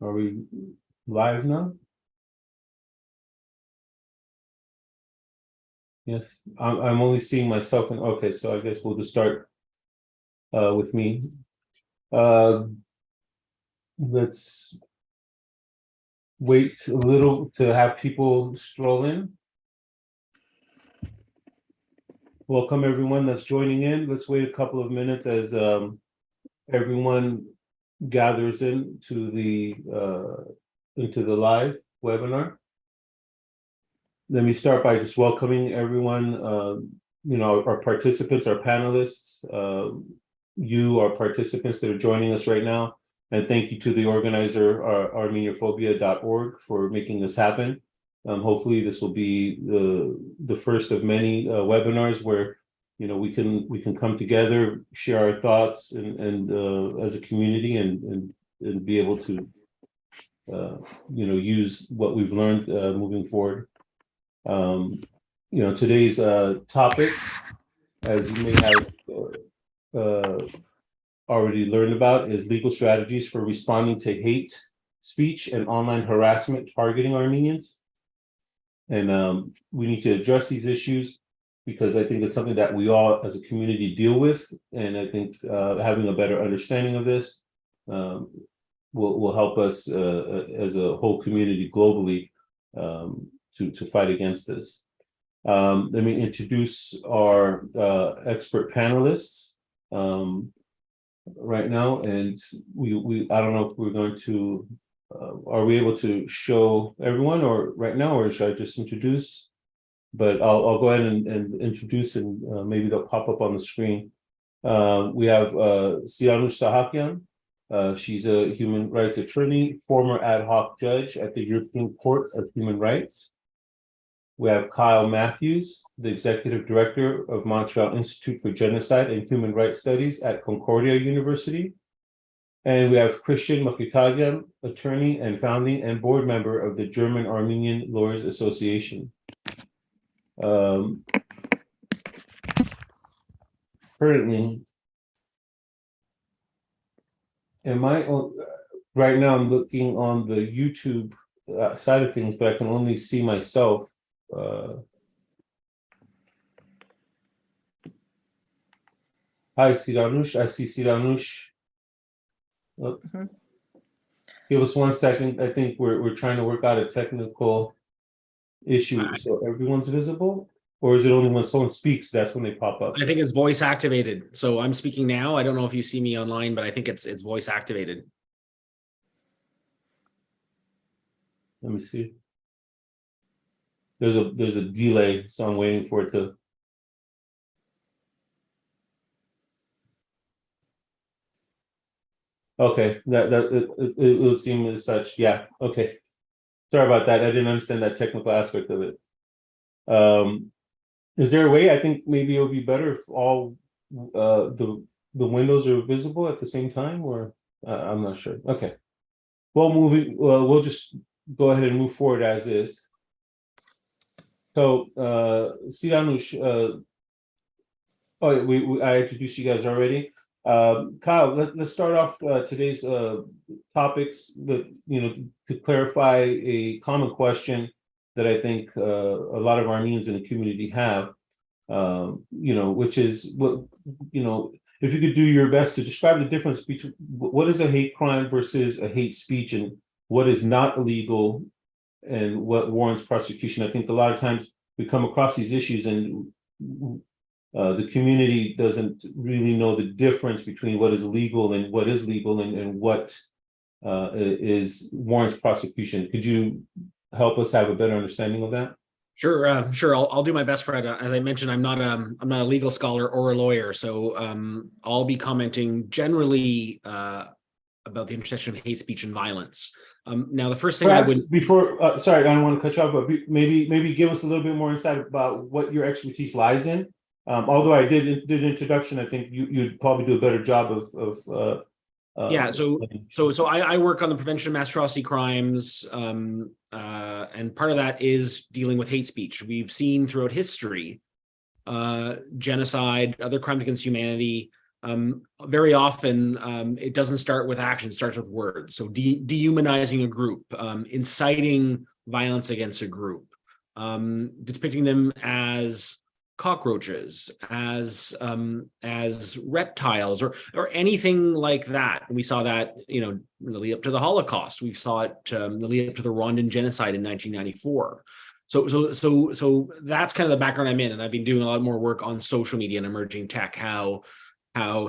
Are we live now? Yes, I'm only seeing myself and okay, so I guess we'll just start with me. Let's wait a little to have people stroll in. Welcome everyone that's joining in. Let's wait a couple of minutes as everyone gathers into the live webinar. Let me start by just welcoming everyone, our participants, our panelists, our participants that are joining us right now. And thank you to the organizer, Armenophobia.org, for making this happen. Hopefully this will be the first of many webinars where, we can come together, share our thoughts and as a community and be able to, use what we've learned moving forward. Today's topic, as you may have already learned about, is legal strategies for responding to hate speech and online harassment targeting Armenians. And we need to address these issues because I think it's something that we all as a community deal with. And I think having a better understanding of this will help us as a whole community globally to fight against this. Let me introduce our expert panelists right now, and we I don't know if we're going to are we able to show everyone or right now, or should I just introduce? But I'll go ahead and introduce, and maybe they'll pop up on the screen. We have Siranush Sahakyan. She's a human rights attorney, former ad hoc judge at the European Court of Human Rights. We have Kyle Matthews, the executive director of Montreal Institute for Genocide and Human Rights Studies at Concordia University. And we have Christian Tatlyan, attorney and founding and board member of the German Armenian Lawyers Association. Currently, right now I'm looking on the YouTube side of things, but I can only see myself. Hi, Siranush. I see Siranush. Give us 1 second. I think we're trying to work out a technical issue. So everyone's visible, or is it only when someone speaks that's when they pop up? I think it's voice activated. So I'm speaking now. I don't know if you see me online, but I think it's voice activated. Let me see. There's a delay, so I'm waiting for it to. Okay, it will seem as such. Yeah. Okay. Sorry about that. I didn't understand that technical aspect of it. Is there a way? I think maybe it would be better if all the windows are visible at the same time, or I'm not sure. Okay. Well, we'll just go ahead and move forward as is. So, Siranush, I introduced you guys already. Kyle, let's start off today's topics to clarify a common question that I think a lot of Armenians in the community have, which is if you could do your best to describe the difference between what is a hate crime versus a hate speech, and what is not illegal and what warrants prosecution. I think a lot of times we come across these issues and the community doesn't really know the difference between what is legal and what is legal and what is warrants prosecution. Could you help us have a better understanding of that? Sure, sure. I'll do my best, Fred. As I mentioned, I'm not a legal scholar or a lawyer, so I'll be commenting generally about the intersection of hate speech and violence. Now, the first thing Perhaps I would before, sorry, I don't want to cut you off, but maybe give us a little bit more insight about what your expertise lies in. Although I did introduction, I think you'd probably do a better job of yeah. So I work on the prevention of mass atrocity crimes, and part of that is dealing with hate speech. We've seen throughout history, genocide, other crimes against humanity, very often it doesn't start with action, it starts with words. So dehumanizing a group, inciting violence against a group, depicting them as cockroaches, as reptiles, or anything like that. And we saw that, in the lead up to the Holocaust. We saw it in the lead up to the Rwandan genocide in 1994. So that's kind of the background I'm in, and I've been doing a lot more work on social media and emerging tech, how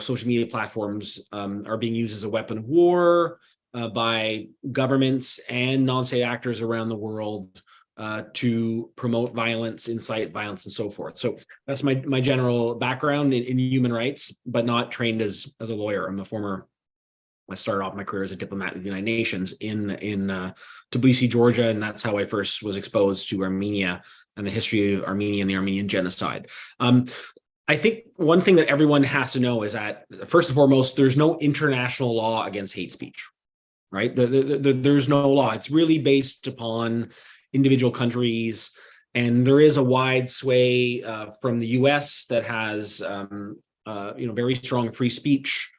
social media platforms are being used as a weapon of war by governments and non-state actors around the world to promote violence, incite violence, and so forth. So that's my general background in human rights, but not trained as a lawyer. I started off my career as a diplomat in the United Nations in Tbilisi, Georgia, and that's how I first was exposed to Armenia and the history of Armenia and the Armenian genocide. I think one thing that everyone has to know is that, first and foremost, there's no international law against hate speech, right? There's no law. It's really based upon individual countries, and there is a wide sway from the U.S. that has, very strong free speech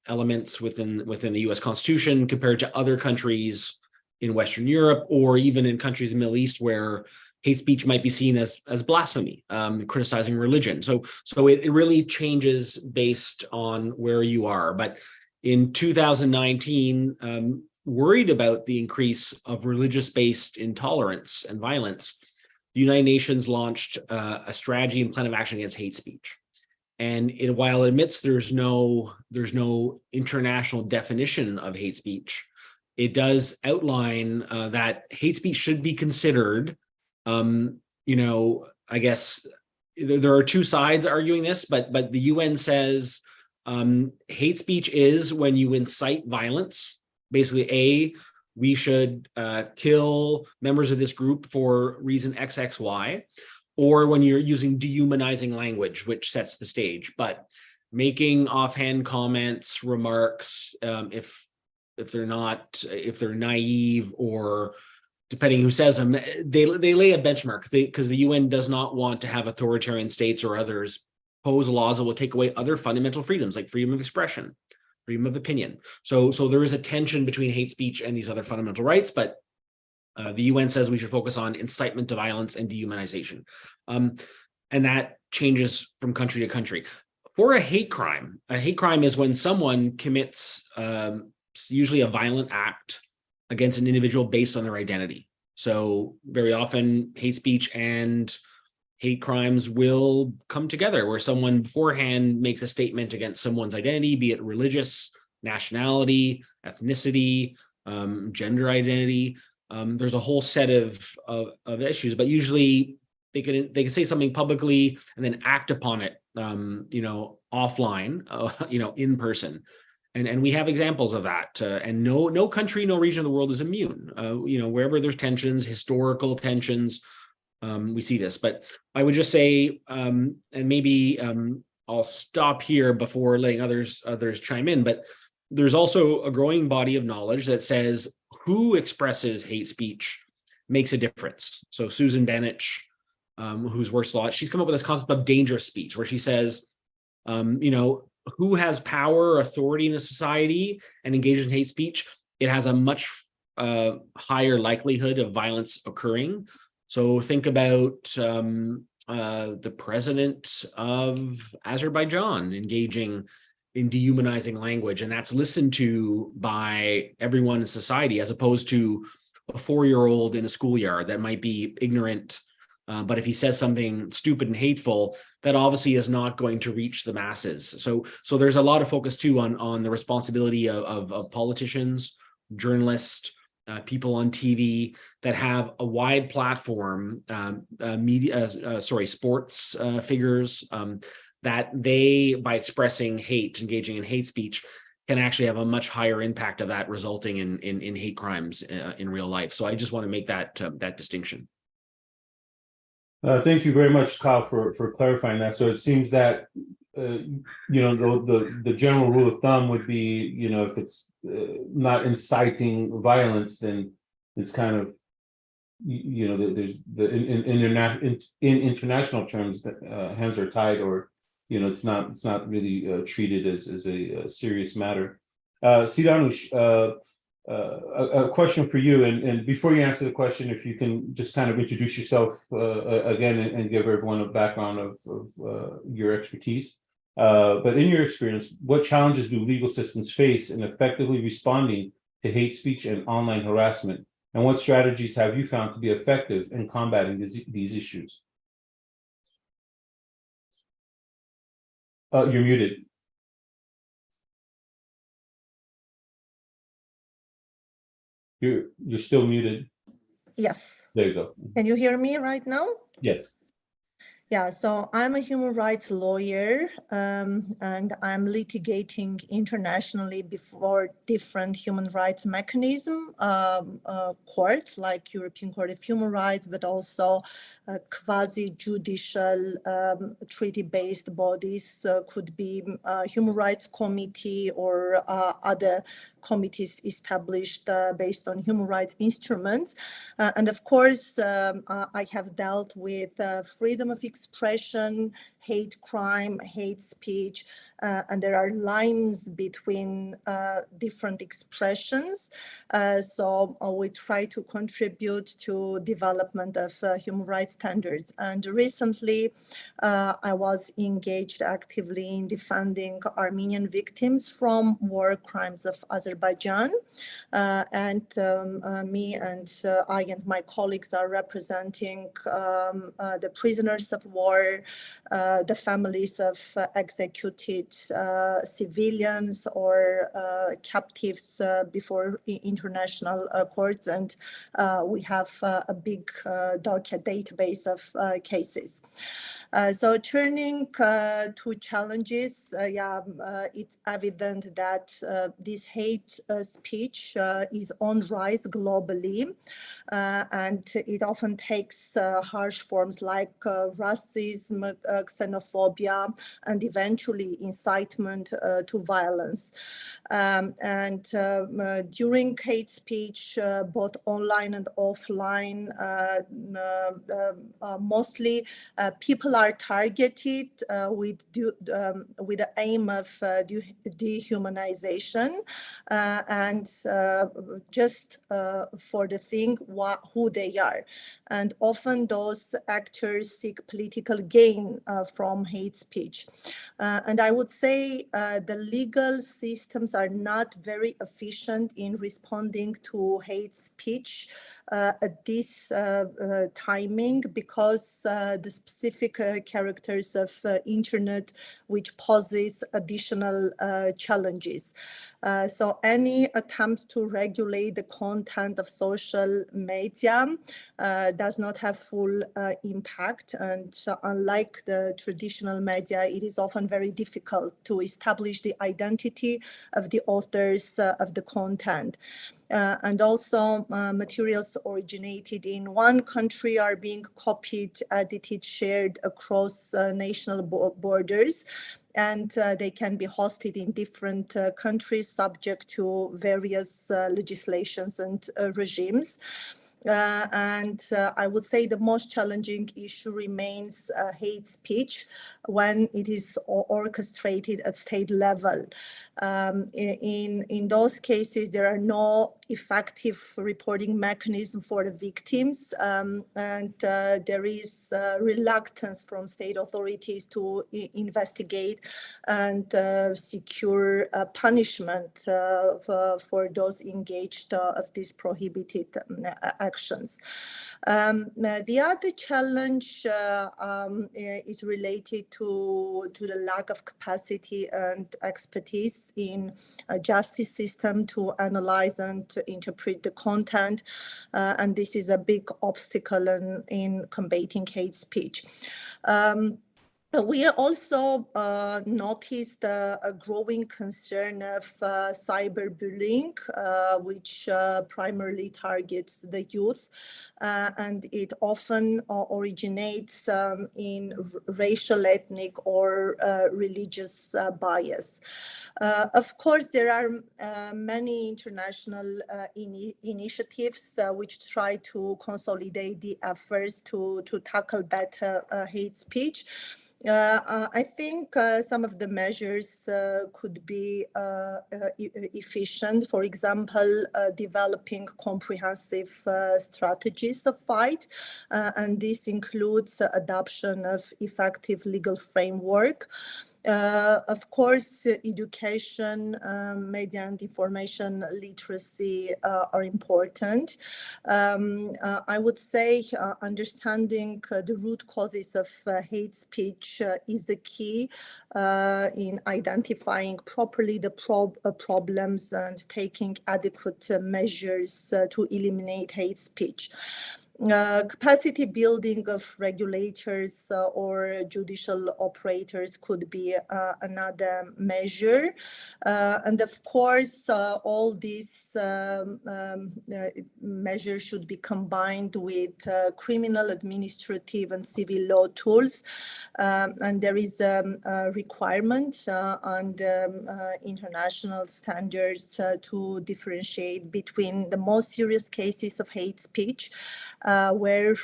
elements within the U.S. Constitution compared to other countries in Western Europe, or even in countries in the Middle East where hate speech might be seen as blasphemy, criticizing religion. So it really changes based on where you are. But in 2019, worried about the increase of religious-based intolerance and violence, the United Nations launched a strategy and plan of action against hate speech. And while it admits there's no international definition of hate speech, it does outline that hate speech should be considered. I guess there are two sides arguing this, but the UN says hate speech is when you incite violence. Basically, we should kill members of this group for reason XXY, or when you're using dehumanizing language, which sets the stage. But making offhand comments, remarks, if they're naive, or depending who says them, they lay a benchmark, because the UN does not want to have authoritarian states or others pose laws that will take away other fundamental freedoms like freedom of expression, freedom of opinion. So there is a tension between hate speech and these other fundamental rights, but the UN says we should focus on incitement to violence and dehumanization. And that changes from country to country. For a hate crime is when someone commits usually a violent act against an individual based on their identity. So very often hate speech and hate crimes will come together, where someone beforehand makes a statement against someone's identity, be it religious, nationality, ethnicity, gender identity. There's a whole set of issues, but usually they can say something publicly and then act upon it, offline, in person. And we have examples of that. And no country, no region of the world is immune. Wherever there's tensions, historical tensions, we see this. But I would just say, and maybe I'll stop here before letting others chime in, but there's also a growing body of knowledge that says who expresses hate speech makes a difference. So Susan Benich, who's worked a lot, she's come up with this concept of dangerous speech, where she says, who has power or authority in a society and engages in hate speech, it has a much higher likelihood of violence occurring. So think about the president of Azerbaijan engaging in dehumanizing language, and that's listened to by everyone in society, as opposed to a 4-year-old in a schoolyard that might be ignorant, but if he says something stupid and hateful, that obviously is not going to reach the masses. So there's a lot of focus too on the responsibility of politicians, journalists, people on TV that have a wide platform, sports figures, that they, by expressing hate, engaging in hate speech, can actually have a much higher impact of that resulting in hate crimes in real life. So I just want to make that distinction. Thank you very much, Kyle, for clarifying that. So it seems that the general rule of thumb would be, if it's not inciting violence, then it's kind of, there's in international terms that hands are tied, or it's not really treated as a serious matter. Siranush, a question for you, and before you answer the question, if you can just kind of introduce yourself again and give everyone a background of your expertise. But in your experience, what challenges do legal systems face in effectively responding to hate speech and online harassment? And what strategies have you found to be effective in combating these issues? You're muted. You're still muted. Yes. There you go. Can you hear me right now? Yes. Yeah, so I'm a human rights lawyer, and I'm litigating internationally before different human rights mechanism courts like European Court of Human Rights, but also quasi-judicial treaty-based bodies, could be Human Rights Committee or other committees established based on human rights instruments. And of course, I have dealt with freedom of expression, hate crime, hate speech, and there are lines between different expressions. So we try to contribute to development of human rights standards. And recently, I was engaged actively in defending Armenian victims from war crimes of Azerbaijan. Me and I and my colleagues are representing the prisoners of war, the families of executed civilians or captives before international courts, and we have a big docket database of cases. So turning to challenges, it's evident that this hate speech is on rise globally, and it often takes harsh forms like racism, xenophobia, and eventually incitement to violence. During hate speech, both online and offline, mostly people are targeted with the aim of dehumanization and just for the thing who they are. And often those actors seek political gain from hate speech. And I would say the legal systems are not very efficient in responding to hate speech at this timing because the specific characters of internet which poses additional challenges. So any attempts to regulate the content of social media does not have full impact, and unlike the traditional media, it is often very difficult to establish the identity of the authors of the content. And also materials originated in one country are being copied, edited, shared across national borders, and they can be hosted in different countries subject to various legislations and regimes. I would say the most challenging issue remains hate speech when it is orchestrated at state level. In those cases, there are no effective reporting mechanism for the victims, and there is reluctance from state authorities to investigate and secure punishment for those engaged of these prohibited actions. The other challenge is related to the lack of capacity and expertise in a justice system to analyze and interpret the content, and this is a big obstacle in combating hate speech. We also noticed a growing concern of cyberbullying, which primarily targets the youth, and it often originates in racial, ethnic, or religious bias. Of course, there are many international initiatives which try to consolidate the efforts to tackle better hate speech. I think some of the measures could be efficient. For example, developing comprehensive strategies of fight, and this includes adoption of effective legal framework. Of course, education, media and information literacy are important. I would say understanding the root causes of hate speech is the key in identifying properly the problems and taking adequate measures to eliminate hate speech. Capacity building of regulators or judicial operators could be another measure. And of course, all these measures should be combined with criminal, administrative, and civil law tools. And there is a requirement on international standards to differentiate between the most serious cases of hate speech, where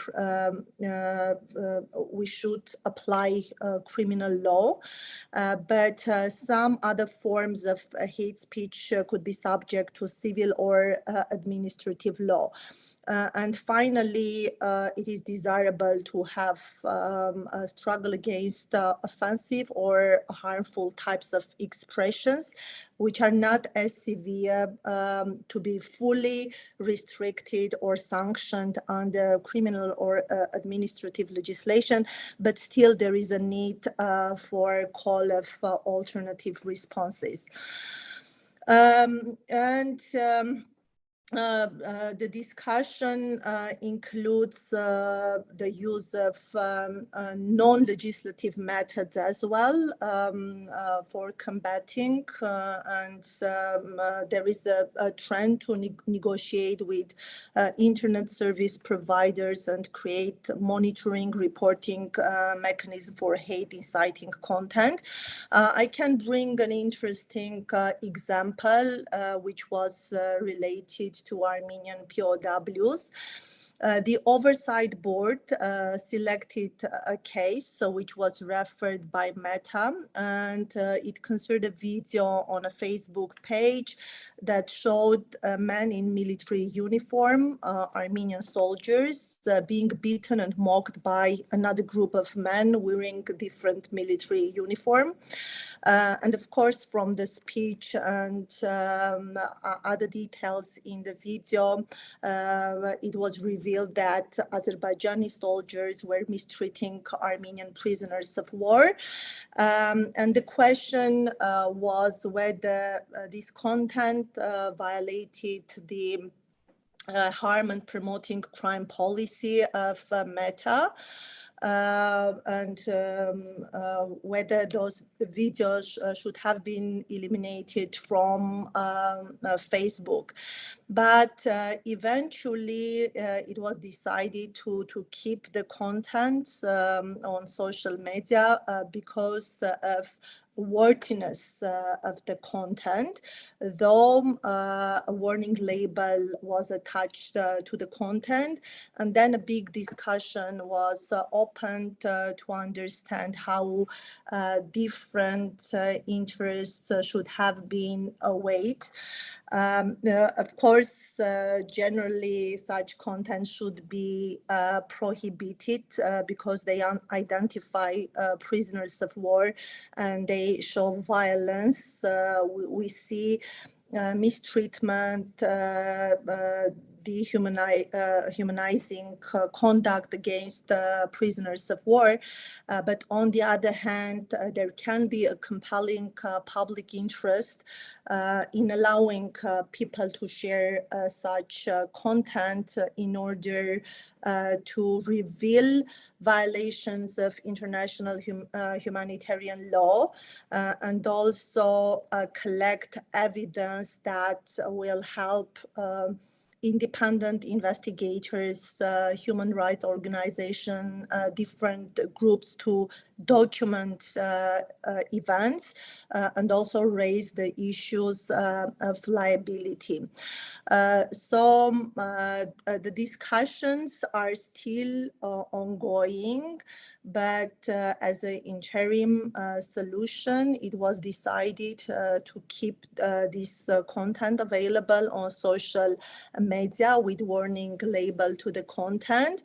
we should apply criminal law, but some other forms of hate speech could be subject to civil or administrative law. And finally, it is desirable to have a struggle against offensive or harmful types of expressions, which are not as severe to be fully restricted or sanctioned under criminal or administrative legislation, but still there is a need for call of alternative responses. The discussion includes the use of non-legislative methods as well for combating, and there is a trend to negotiate with internet service providers and create monitoring, reporting mechanism for hate inciting content. I can bring an interesting example which was related to Armenian POWs. The Oversight Board selected a case which was referred by Meta, and it concerned a video on a Facebook page that showed men in military uniform, Armenian soldiers, being beaten and mocked by another group of men wearing different military uniform. And of course, from the speech and other details in the video, it was revealed that Azerbaijani soldiers were mistreating Armenian prisoners of war. And the question was whether this content violated the harm and promoting crime policy of Meta. And whether those videos should have been eliminated from Facebook. But eventually it was decided to keep the content on social media because of worthiness of the content, though a warning label was attached to the content. And then a big discussion was opened to understand how different interests should have been weighed. Of course, generally such content should be prohibited because they identify prisoners of war and they show violence. We see mistreatment, dehumanizing conduct against prisoners of war. But on the other hand, there can be a compelling public interest in allowing people to share such content in order to reveal violations of international humanitarian law and also collect evidence that will help independent investigators, human rights organizations, different groups to document events and also raise the issues of liability. The discussions are still ongoing, but as an interim solution, it was decided to keep this content available on social media with warning label to the content.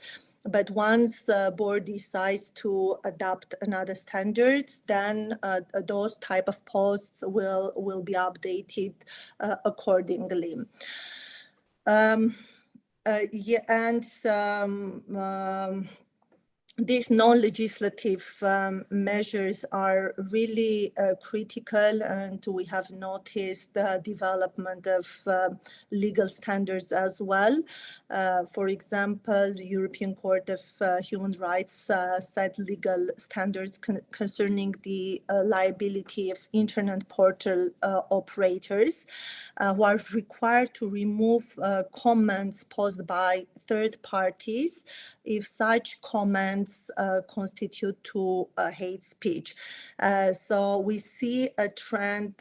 But once the board decides to adopt another standards, then those type of posts will be updated accordingly. These non-legislative measures are really critical, and we have noticed the development of legal standards as well. For example, the European Court of Human Rights set legal standards concerning the liability of internet portal operators who are required to remove comments posted by third parties if such comments constitute to hate speech. So we see a trend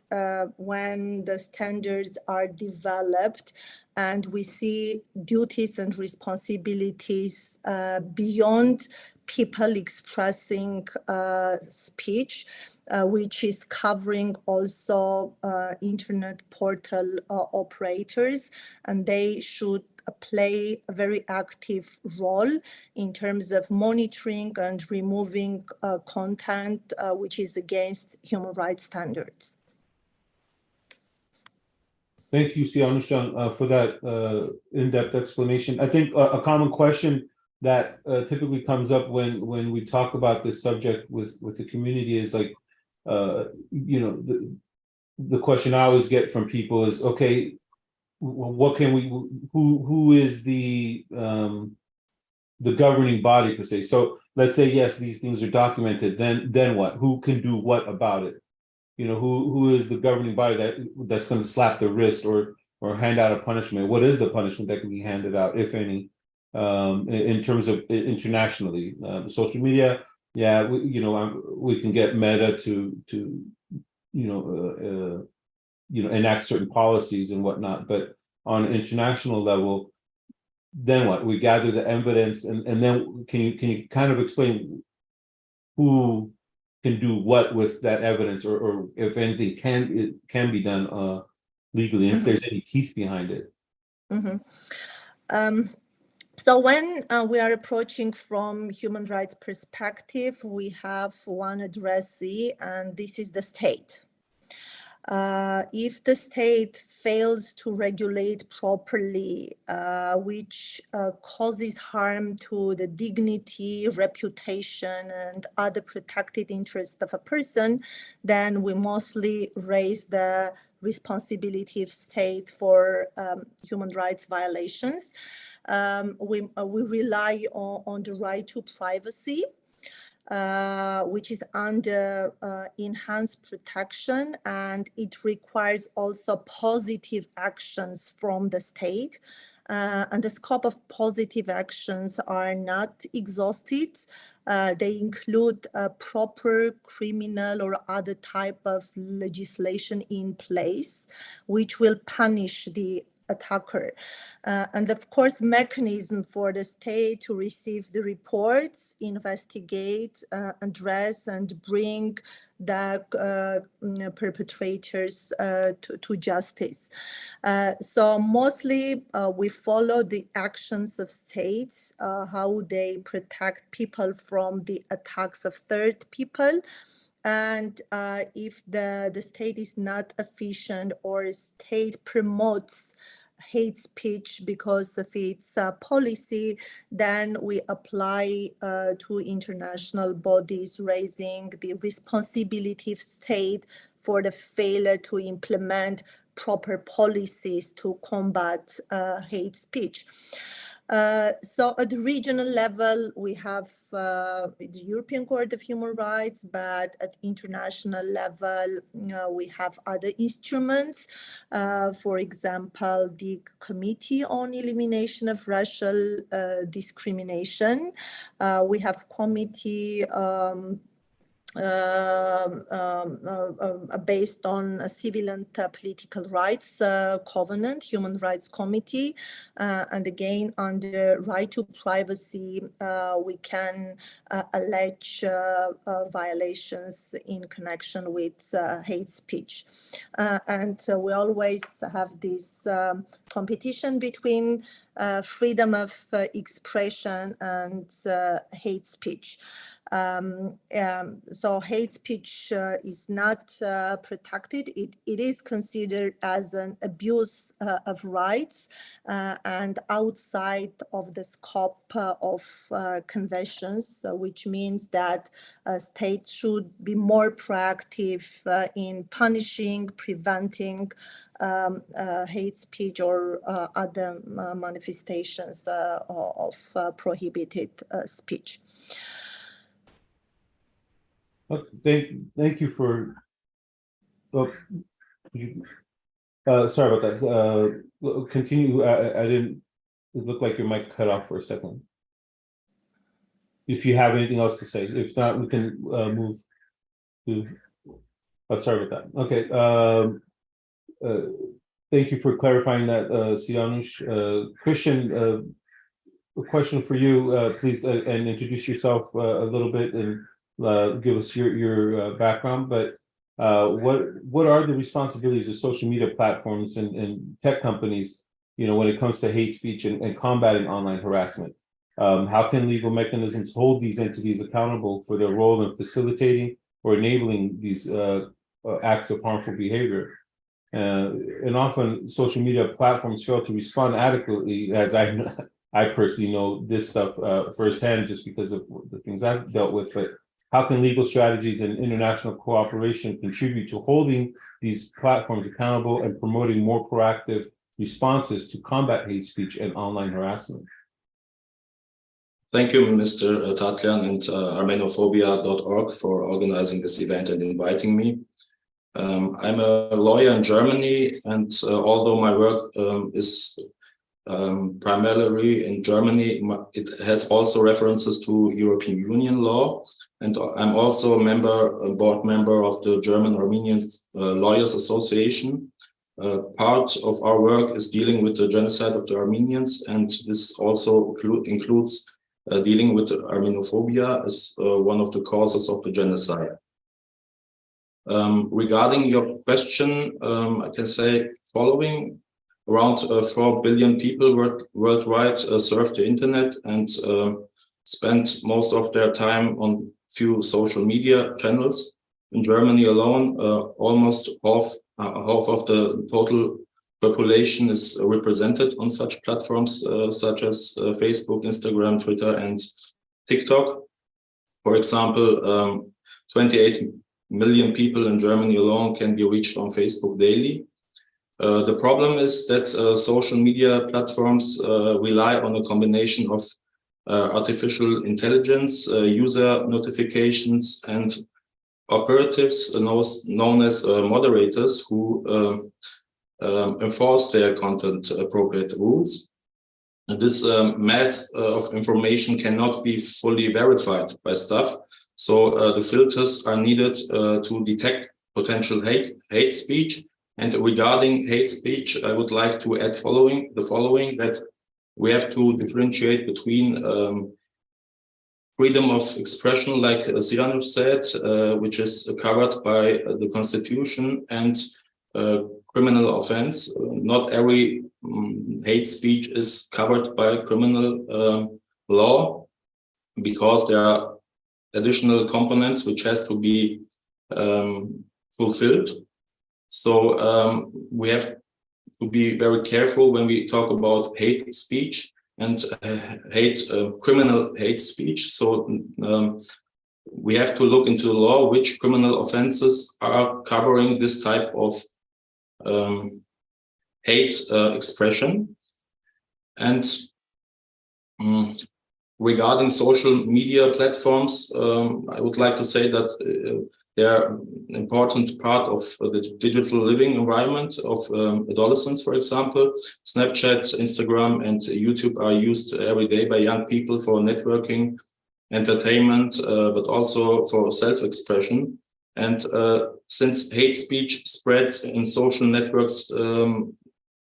when the standards are developed, and we see duties and responsibilities beyond people expressing speech, which is covering also internet portal operators, and they should play a very active role in terms of monitoring and removing content which is against human rights standards. Thank you, Siranush, for that in-depth explanation. I think a common question that typically comes up when we talk about this subject with the community is like, you know, the question I always get from people is, okay, what can we, who is the governing body per se? So let's say, yes, these things are documented, then what? Who can do what about it? You know, who is the governing body that's going to slap the wrist or hand out a punishment? What is the punishment that can be handed out, if any, in terms of internationally? Social media, yeah, we can get Meta to enact certain policies and whatnot, but on an international level, then what? We gather the evidence, and then can you kind of explain who can do what with that evidence, or if anything can be done legally, and if there's any teeth behind it? So when we are approaching from human rights perspective, we have one addressee, and this is the state. If the state fails to regulate properly, which causes harm to the dignity, reputation, and other protected interests of a person, then we mostly raise the responsibility of state for human rights violations. We rely on the right to privacy, which is under enhanced protection, and it requires also positive actions from the state. And the scope of positive actions are not exhausted. They include proper criminal or other type of legislation in place, which will punish the attacker. And of course, mechanism for the state to receive the reports, investigate, address, and bring the perpetrators to justice. So mostly we follow the actions of states, how they protect people from the attacks of third people. And if the state is not efficient, or state promotes hate speech because of its policy, then we apply to international bodies, raising the responsibility of state for the failure to implement proper policies to combat hate speech. So at the regional level, we have the European Court of Human Rights, but at international level, we have other instruments. For example, the Committee on Elimination of Racial Discrimination. We have committee based on a civil and political rights covenant, Human Rights Committee, and again under right to privacy, we can allege violations in connection with hate speech, and we always have this competition between freedom of expression and hate speech. So hate speech is not protected. It is considered as an abuse of rights and outside of the scope of conventions, which means that states should be more proactive in punishing, preventing hate speech or other manifestations of prohibited speech. Okay, thank you for. Oh, sorry about that. Continue. I didn't. It looked like your mic cut off for a second. If you have anything else to say, if not, we can move to. Oh, sorry about that. Okay. Thank you for clarifying that, Siranush. Christian, a question for you, please, and introduce yourself a little bit and give us your background. But what are the responsibilities of social media platforms and tech companies, when it comes to hate speech and combating online harassment? How can legal mechanisms hold these entities accountable for their role in facilitating or enabling these acts of harmful behavior? And often social media platforms fail to respond adequately, as I personally know this stuff firsthand just because of the things I've dealt with. But how can legal strategies and international cooperation contribute to holding these platforms accountable and promoting more proactive responses to combat hate speech and online harassment? Thank you, Mr. Tatlyan and Armenophobia.org for organizing this event and inviting me. I'm a lawyer in Germany, and although my work is primarily in Germany, it has also references to European Union law. And I'm also a board member of the German Armenian Lawyers Association. Part of our work is dealing with the genocide of the Armenians, and this also includes dealing with Armenophobia as one of the causes of the genocide. Regarding your question, I can say following. Around 4 billion people worldwide surf the internet and spend most of their time on few social media channels. In Germany alone, almost half of the total population is represented on such platforms such as Facebook, Instagram, Twitter, and TikTok. For example, 28 million people in Germany alone can be reached on Facebook daily. The problem is that social media platforms rely on a combination of artificial intelligence, user notifications, and operatives known as moderators who enforce their content appropriate rules. And this mass of information cannot be fully verified by staff. So the filters are needed to detect potential hate speech. And regarding hate speech, I would like to add the following, that we have to differentiate between freedom of expression, like Siranush said, which is covered by the Constitution, and criminal offense. Not every hate speech is covered by criminal law, because there are additional components which has to be fulfilled. So we have to be very careful when we talk about hate speech and criminal hate speech. So we have to look into the law which criminal offenses are covering this type of hate expression. And regarding social media platforms, I would like to say that they are an important part of the digital living environment of adolescents, for example. Snapchat, Instagram, and YouTube are used every day by young people for networking entertainment, but also for self-expression. And since hate speech spreads in social networks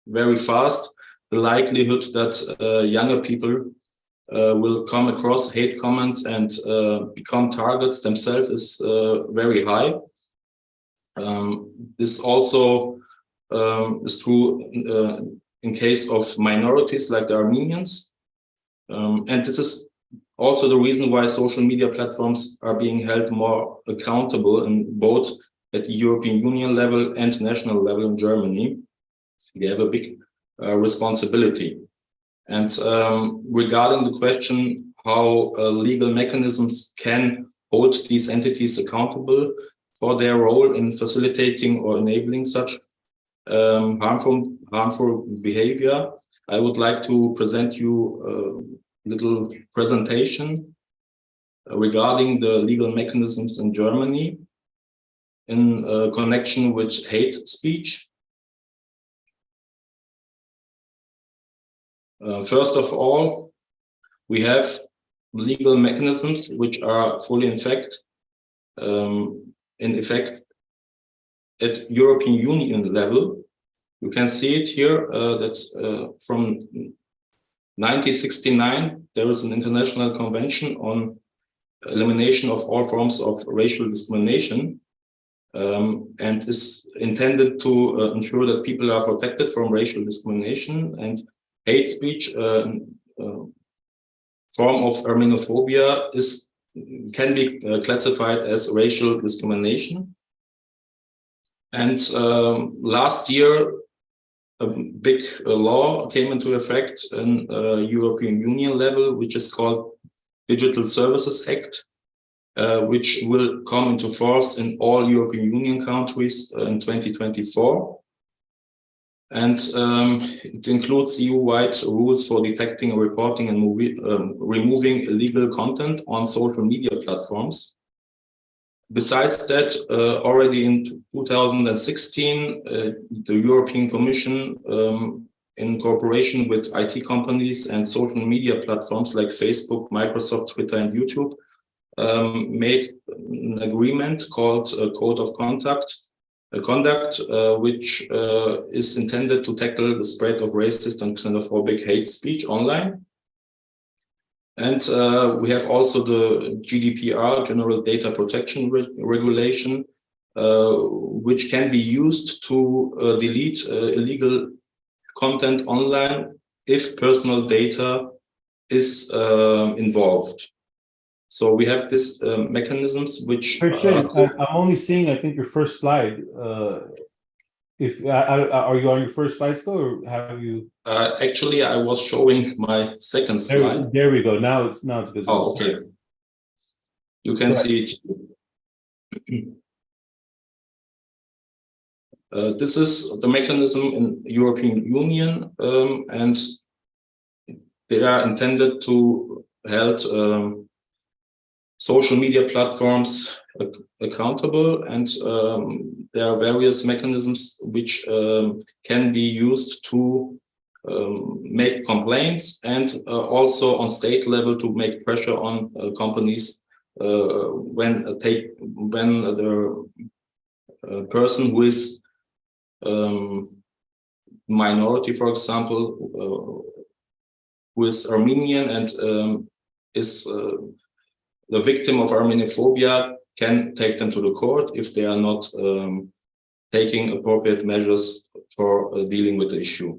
very fast, the likelihood that younger people will come across hate comments and become targets themselves is very high. This also is true in case of minorities like the Armenians. And this is also the reason why social media platforms are being held more accountable in both at the European Union level and national level in Germany. They have a big responsibility. And regarding the question how legal mechanisms can hold these entities accountable for their role in facilitating or enabling such harmful behavior, I would like to present you a little presentation regarding the legal mechanisms in Germany in connection with hate speech. First of all, we have legal mechanisms which are fully in effect at European Union level. You can see it here that from 1969 there is an international convention on elimination of all forms of racial discrimination, and is intended to ensure that people are protected from racial discrimination. And hate speech, form of Armenophobia, can be classified as racial discrimination. And last year, a big law came into effect in European Union level, which is called Digital Services Act, which will come into force in all European Union countries in 2024. And it includes EU-wide rules for detecting, reporting, and removing illegal content on social media platforms. Besides that, already in 2016, the European Commission, in cooperation with IT companies and social media platforms like Facebook, Microsoft, Twitter, and YouTube, made an agreement called Code of Conduct, which is intended to tackle the spread of racist and xenophobic hate speech online. And we have also the GDPR, General Data Protection Regulation, which can be used to delete illegal content online if personal data is involved. So we have these mechanisms which Christian, I'm only seeing, I think, your first slide. Are you on your first slide still, or have you? Actually, I was showing my second slide. There we go. Now it's visible. Oh, okay. You can see it. This is the mechanism in European Union, and they are intended to hold social media platforms accountable, and there are various mechanisms which can be used to make complaints, and also on state level to make pressure on companies when the person who is minority, for example, who is Armenian and is the victim of Armenophobia, can take them to the court if they are not taking appropriate measures for dealing with the issue.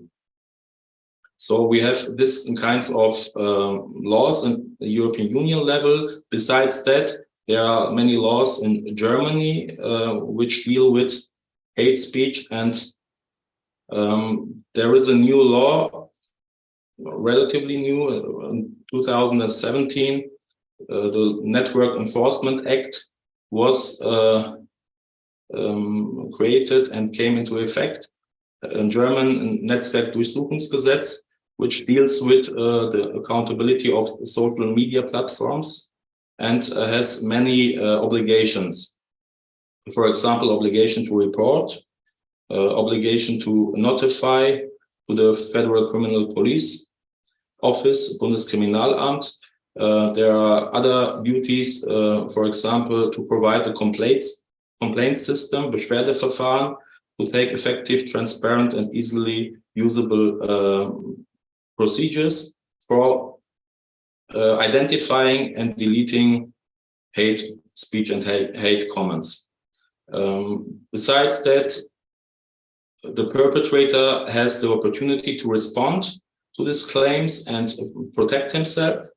So we have this kinds of laws in the European Union level. Besides that, there are many laws in Germany which deal with hate speech, and there is a new law, relatively new, in 2017. The Network Enforcement Act was created and came into effect. In German, Netzwerkdurchsuchungsgesetz, which deals with the accountability of social media platforms and has many obligations. For example, obligation to report, obligation to notify to the Federal Criminal Police Office, Bundeskriminalamt, There are other duties, for example, to provide a complaint system, Beschwerdeverfahren, to take effective, transparent, and easily usable procedures for identifying and deleting hate speech and hate comments. Besides that, the perpetrator has the opportunity to respond to these claims and protect himself.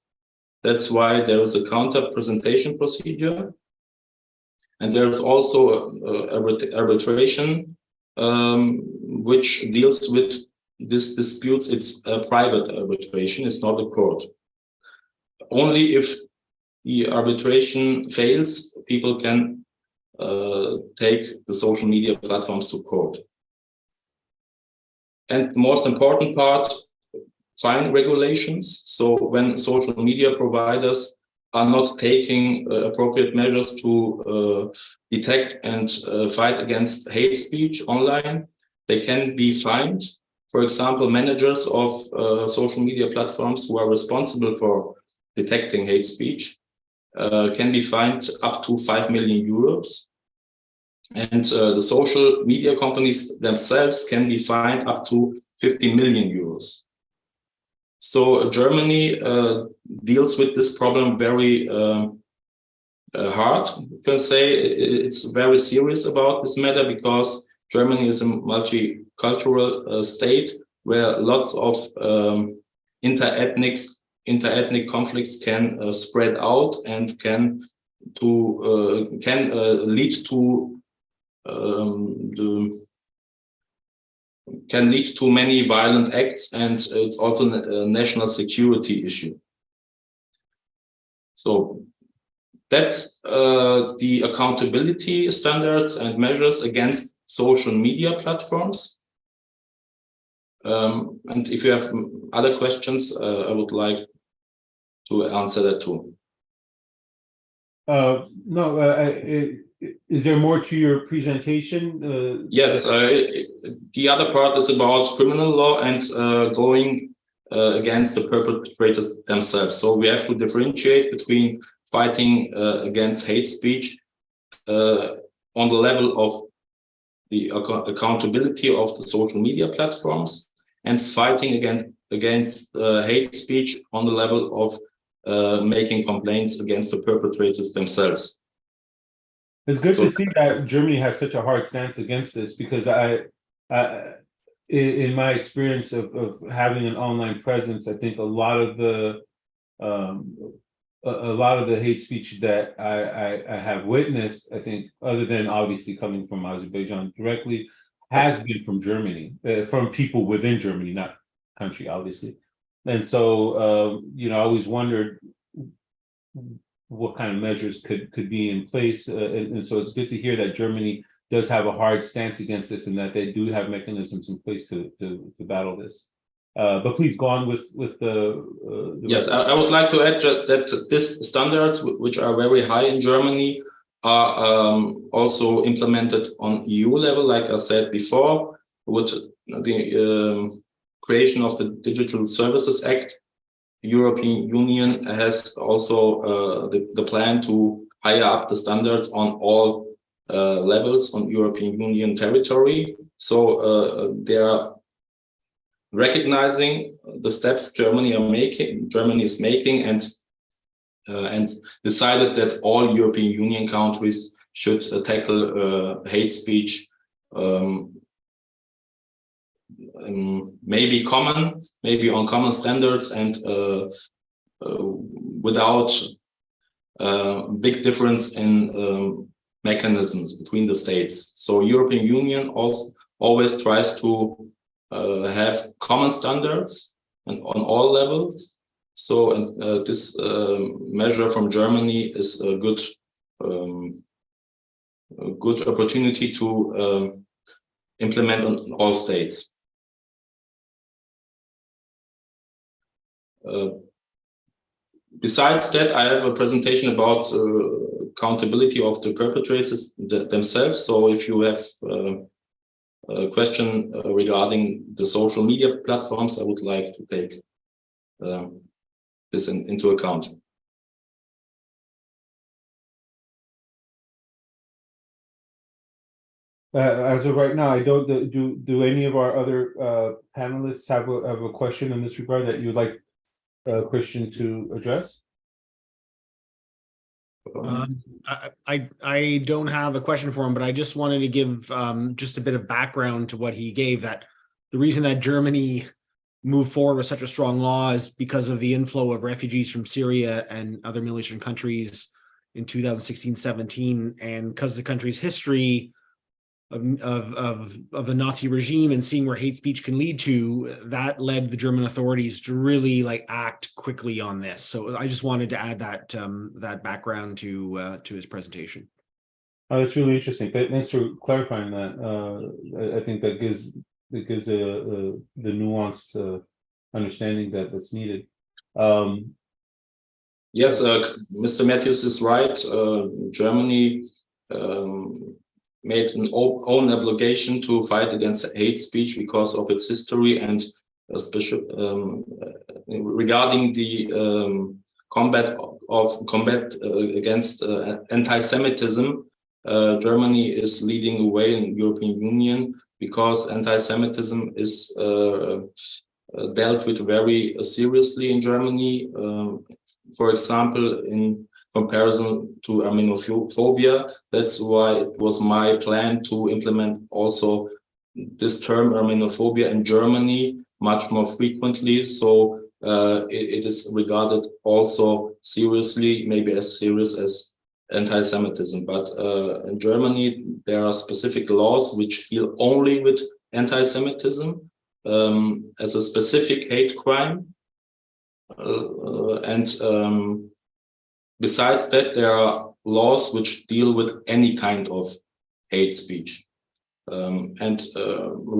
That's why there is a counter presentation procedure. And there's also arbitration, which deals with these disputes. It's a private arbitration, it's not a court. Only if the arbitration fails, people can take the social media platforms to court. And most important part, fine regulations. So when social media providers are not taking appropriate measures to detect and fight against hate speech online, they can be fined. For example, managers of social media platforms who are responsible for detecting hate speech can be fined up to 5 million euros. And the social media companies themselves can be fined up to 50 million euros. So Germany deals with this problem very hard. You can say it's very serious about this matter because Germany is a multicultural state where lots of inter-ethnic conflicts can spread out and can lead to many violent acts, and it's also a national security issue. So that's the accountability standards and measures against social media platforms. And if you have other questions, I would like to answer that too. Is there more to your presentation? Yes, the other part is about criminal law and going against the perpetrators themselves. So we have to differentiate between fighting against hate speech on the level of the accountability of the social media platforms and fighting against hate speech on the level of making complaints against the perpetrators themselves. It's good to see that Germany has such a hard stance against this, because in my experience of having an online presence, I think a lot of the hate speech that I have witnessed, I think, other than obviously coming from Azerbaijan directly, has been from Germany, from people within Germany, not country, obviously. And so, I always wondered what kind of measures could be in place. And so it's good to hear that Germany does have a hard stance against this and that they do have mechanisms in place to battle this. But please go on with the yes, I would like to add that these standards, which are very high in Germany, are also implemented on EU level, like I said before, with the creation of the Digital Services Act. European Union has also the plan to higher up the standards on all levels on European Union territory. So they are recognizing the steps Germany is making, and decided that all European Union countries should tackle hate speech. Maybe on common standards and without big difference in mechanisms between the states. So European Union also always tries to have common standards and on all levels. So this measure from Germany is a good opportunity to implement on all states. Besides that, I have a presentation about accountability of the perpetrators themselves. So if you have a question regarding the social media platforms, I would like to take this into account. As of right now, I don't, do any of our other panelists have a question in this regard that you'd like Christian to address? I don't have a question for him, but I just wanted to give just a bit of background to what he gave, that the reason that Germany moved forward with such a strong law is because of the inflow of refugees from Syria and other Middle Eastern countries in 2016-17, and because of the country's history of the Nazi regime and seeing where hate speech can lead to, that led the German authorities to really act quickly on this. So I just wanted to add that that background to his presentation. Oh, that's really interesting. Thanks for clarifying that. I think that gives the nuanced understanding that's needed. Yes, Mr. Matthews is right. Germany made an own obligation to fight against hate speech because of its history, and regarding the combat against anti-Semitism, Germany is leading the way in the European Union because anti-Semitism is dealt with very seriously in Germany. For example, in comparison to Armenophobia. That's why it was my plan to implement also this term Armenophobia in Germany much more frequently. So it is regarded also seriously, maybe as serious as anti-Semitism. But in Germany, there are specific laws which deal only with anti-Semitism as a specific hate crime. Besides that, there are laws which deal with any kind of hate speech.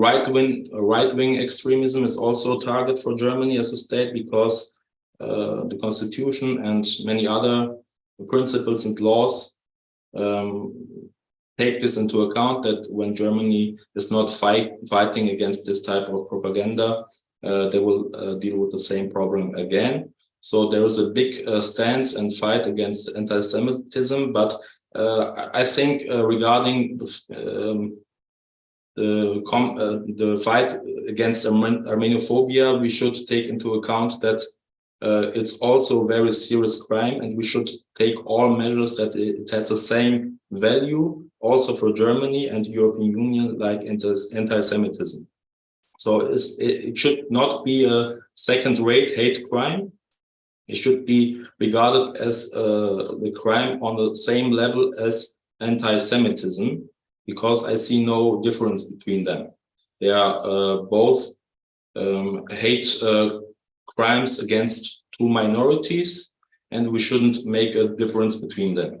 Right-wing extremism is also a target for Germany as a state because the constitution and many other principles and laws take this into account, that when Germany is not fighting against this type of propaganda, they will deal with the same problem again. So there is a big stance and fight against anti-Semitism, but I think regarding the fight against Armenophobia, we should take into account that it's also a very serious crime, and we should take all measures that it has the same value also for Germany and the European Union like anti-Semitism. So it should not be a second-rate hate crime. It should be regarded as the crime on the same level as anti-Semitism, because I see no difference between them. They are both hate crimes against two minorities, and we shouldn't make a difference between them.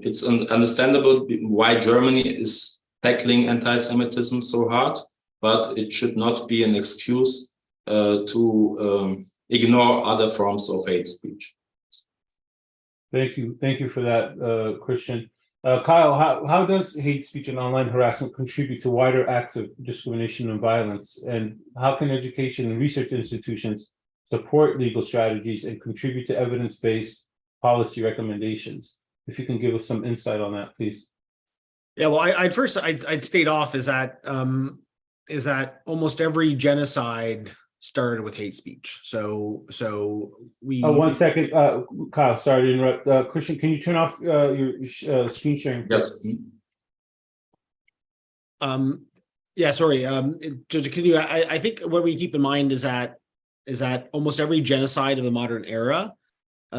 It's understandable why Germany is tackling anti-Semitism so hard, but it should not be an excuse to ignore other forms of hate speech. Thank you for that, Christian. Kyle, how does hate speech and online harassment contribute to wider acts of discrimination and violence? And how can education and research institutions support legal strategies and contribute to evidence-based policy recommendations? If you can give us some insight on that, please. Yeah, well, I'd state off is that almost every genocide started with hate speech. So we. Oh, 1 second, Kyle. Sorry to interrupt. Christian, can you turn off your screen sharing? Yes. Yeah. Sorry. To continue, I think what we keep in mind is that almost every genocide of the modern era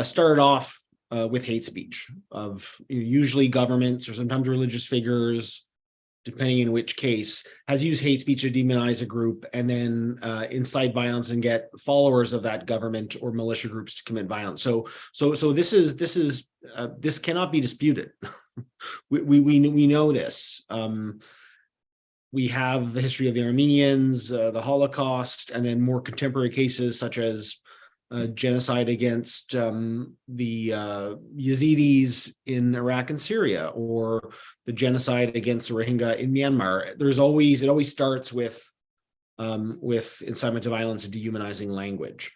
started off with hate speech of usually governments or sometimes religious figures, depending in which case, has used hate speech to demonize a group and then incite violence and get followers of that government or militia groups to commit violence. So this cannot be disputed. we know this. We have the history of the Armenians, the Holocaust, and then more contemporary cases such as genocide against the Yazidis in Iraq and Syria, or the genocide against the Rohingya in Myanmar. It always starts with incitement to violence and dehumanizing language.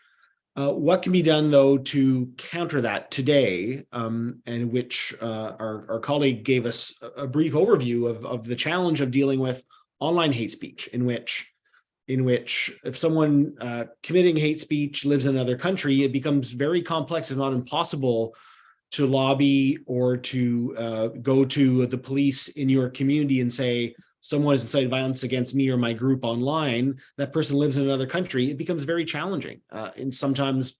What can be done, though, to counter that today, and which our colleague gave us a brief overview of the challenge of dealing with online hate speech, in which if someone committing hate speech lives in another country, it becomes very complex, if not impossible, to lobby or to go to the police in your community and say, someone has incited violence against me or my group online, that person lives in another country. It becomes very challenging and sometimes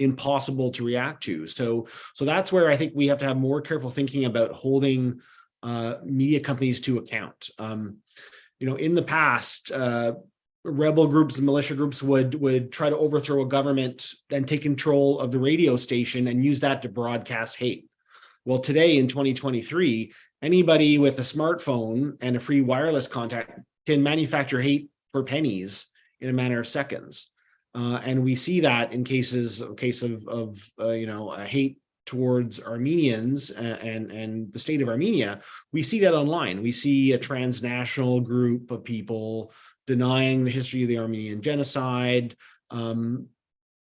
impossible to react to. So that's where I think we have to have more careful thinking about holding media companies to account. In the past, rebel groups and militia groups would try to overthrow a government and take control of the radio station and use that to broadcast hate. Well, today in 2023, anybody with a smartphone and a free wireless contact can manufacture hate for pennies in a matter of seconds. And we see that in case of hate towards Armenians and the state of Armenia. We see that online. We see a transnational group of people denying the history of the Armenian genocide,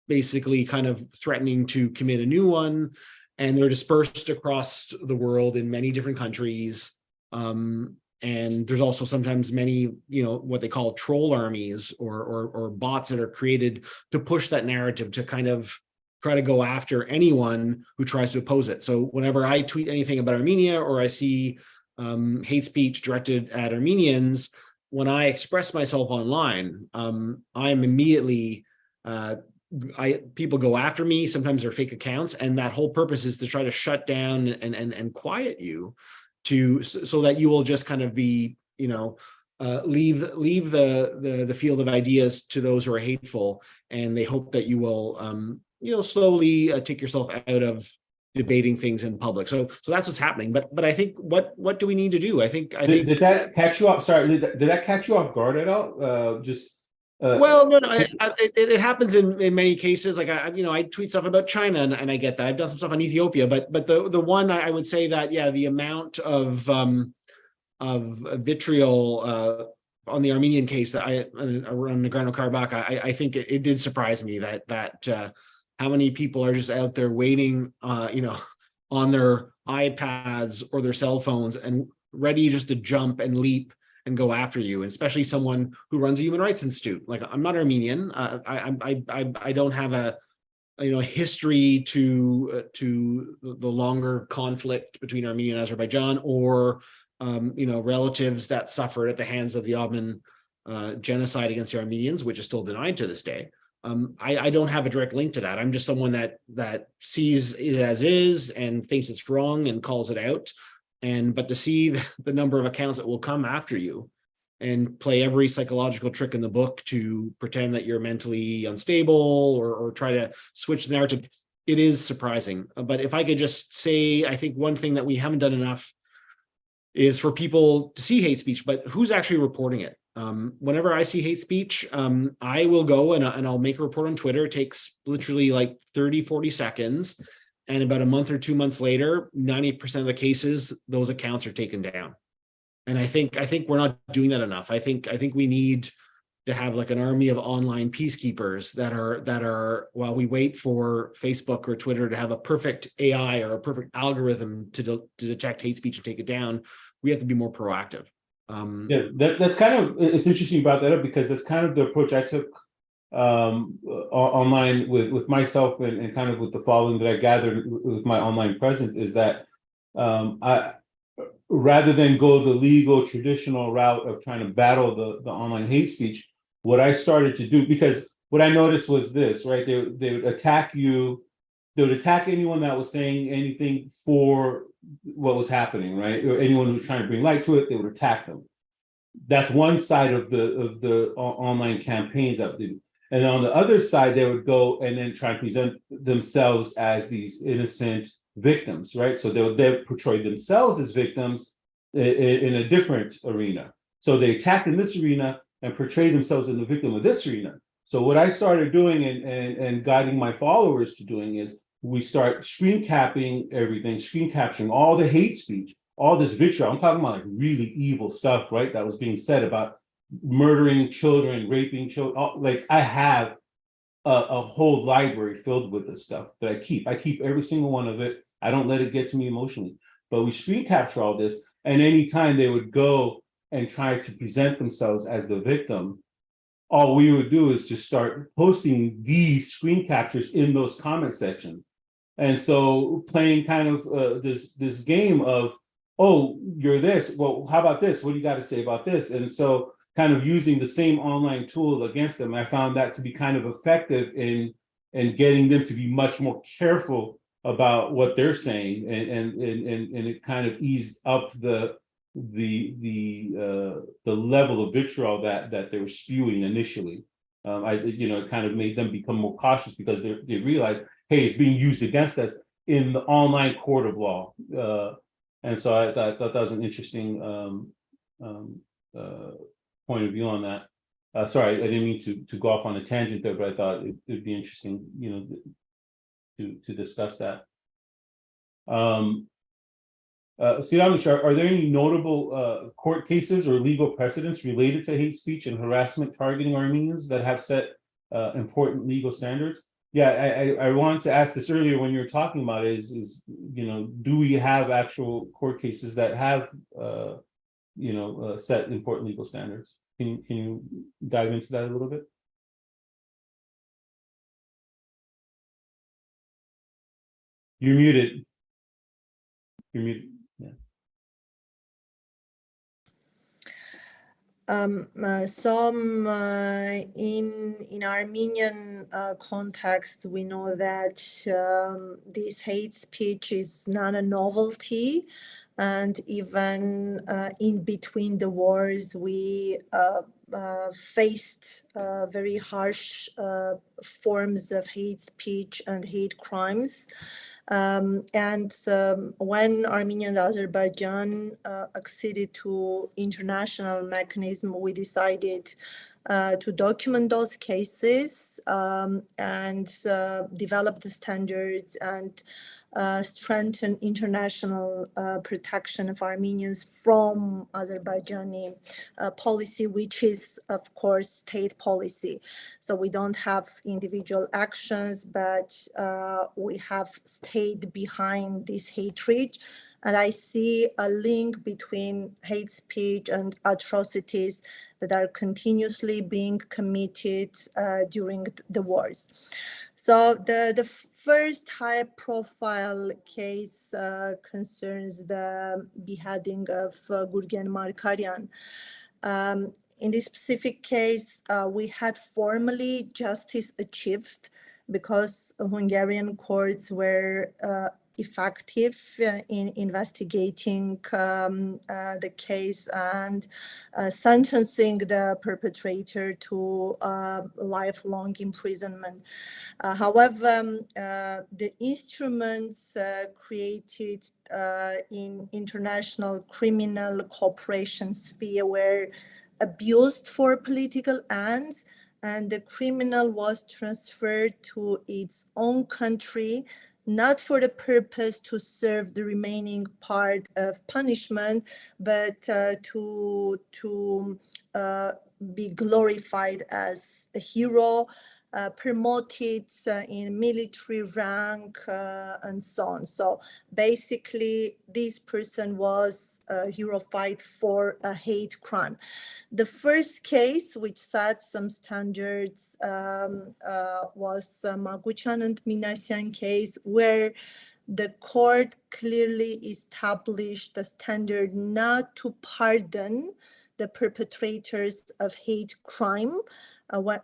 basically kind of threatening to commit a new one. And they're dispersed across the world in many different countries. And there's also sometimes many, what they call troll armies or bots that are created to push that narrative to kind of try to go after anyone who tries to oppose it. So whenever I tweet anything about Armenia or I see hate speech directed at Armenians, when I express myself online, I'm immediately, people go after me. Sometimes they're fake accounts, and that whole purpose is to try to shut down and quiet you, so that you will just kind of be, leave the field of ideas to those who are hateful, and they hope that you will, slowly take yourself out of debating things in public. So that's what's happening. But I think what do we need to do? I think did that catch you off? Sorry, did that catch you off guard at all? Well, no, it happens in many cases. Like I tweet stuff about China, and I get that. I've done some stuff on Ethiopia, but the one I would say that the amount of vitriol on the Armenian case that around Nagorno-Karabakh, I think it did surprise me that how many people are just out there waiting, on their iPads or their cell phones and ready just to jump and leap and go after you, and especially someone who runs a human rights institute. Like, I'm not Armenian. I don't have a history to the longer conflict between Armenia and Azerbaijan, or relatives that suffered at the hands of the Ottoman genocide against the Armenians, which is still denied to this day. I don't have a direct link to that. I'm just someone that sees it as is and thinks it's wrong and calls it out. But to see the number of accounts that will come after you and play every psychological trick in the book to pretend that you're mentally unstable or try to switch the narrative, it is surprising. But if I could just say, I think one thing that we haven't done enough is for people to see hate speech, but who's actually reporting it? Whenever I see hate speech, I will go and I'll make a report on Twitter. It takes literally like 30, 40 seconds. And about a month or 2 months later, 90% of the cases, those accounts are taken down. And I think we're not doing that enough. I think we need to have like an army of online peacekeepers that are while we wait for Facebook or Twitter to have a perfect AI or a perfect algorithm to detect hate speech and take it down, we have to be more proactive. That's kind of, it's interesting you brought that up, because that's kind of the approach I took online with myself and kind of with the following that I gathered with my online presence, is that I, rather than go the legal traditional route of trying to battle the online hate speech, what I started to do, because what I noticed was this, right? They would attack you, they would attack anyone that was saying anything for what was happening, right? Or anyone who was trying to bring light to it, they would attack them. That's one side of the online campaigns that they do. And then on the other side, they would go and then try to present themselves as these innocent victims, right? So they portray themselves as victims in a different arena. So they attack in this arena and portray themselves as the victim of this arena. So what I started doing and guiding my followers to doing is we start screen capping everything, screen capturing all the hate speech, all this vitriol. I'm talking about like really evil stuff, right? That was being said about murdering children, raping children. Like, I have a whole library filled with this stuff that I keep. I keep every single one of it. I don't let it get to me emotionally. But we screen capture all this, and anytime they would go and try to present themselves as the victim, all we would do is just start posting these screen captures in those comment sections. And so playing kind of this game of, oh, you're this. Well, how about this? What do you got to say about this? And so kind of using the same online tool against them, I found that to be kind of effective in getting them to be much more careful about what they're saying, and it kind of eased up the level of vitriol that they were spewing initially. It kind of made them become more cautious because they realized, hey, it's being used against us in the online court of law. And so I thought that was an interesting point of view on that. Sorry, I didn't mean to go off on a tangent there, but I thought it'd be interesting, to discuss that. Siranush, are there any notable court cases or legal precedents related to hate speech and harassment targeting Armenians that have set important legal standards? Yeah, I wanted to ask this earlier when you were talking about it, is do we have actual court cases that have set important legal standards? Can you dive into that a little bit? You're muted. You're muted. Yeah. In Armenian context, we know that this hate speech is not a novelty, and even in between the wars, we faced very harsh forms of hate speech and hate crimes. When Armenia and Azerbaijan acceded to international mechanism, we decided to document those cases and develop the standards and strengthen international protection of Armenians from Azerbaijani policy, which is, of course, state policy. So we don't have individual actions, but we have stayed behind this hatred. And I see a link between hate speech and atrocities that are continuously being committed during the wars. So the first high-profile case concerns the beheading of Gurgen Markaryan. In this specific case, we had formally justice achieved because Hungarian courts were effective in investigating the case and sentencing the perpetrator to lifelong imprisonment. However, the instruments created in international criminal cooperation sphere were abused for political ends, and the criminal was transferred to its own country, not for the purpose to serve the remaining part of punishment, but to be glorified as a hero, promoted in military rank, and so on. So basically, this person was heroified for a hate crime. The first case, which set some standards, was Maguchan and Minasyan case, where the court clearly established the standard not to pardon the perpetrators of hate crime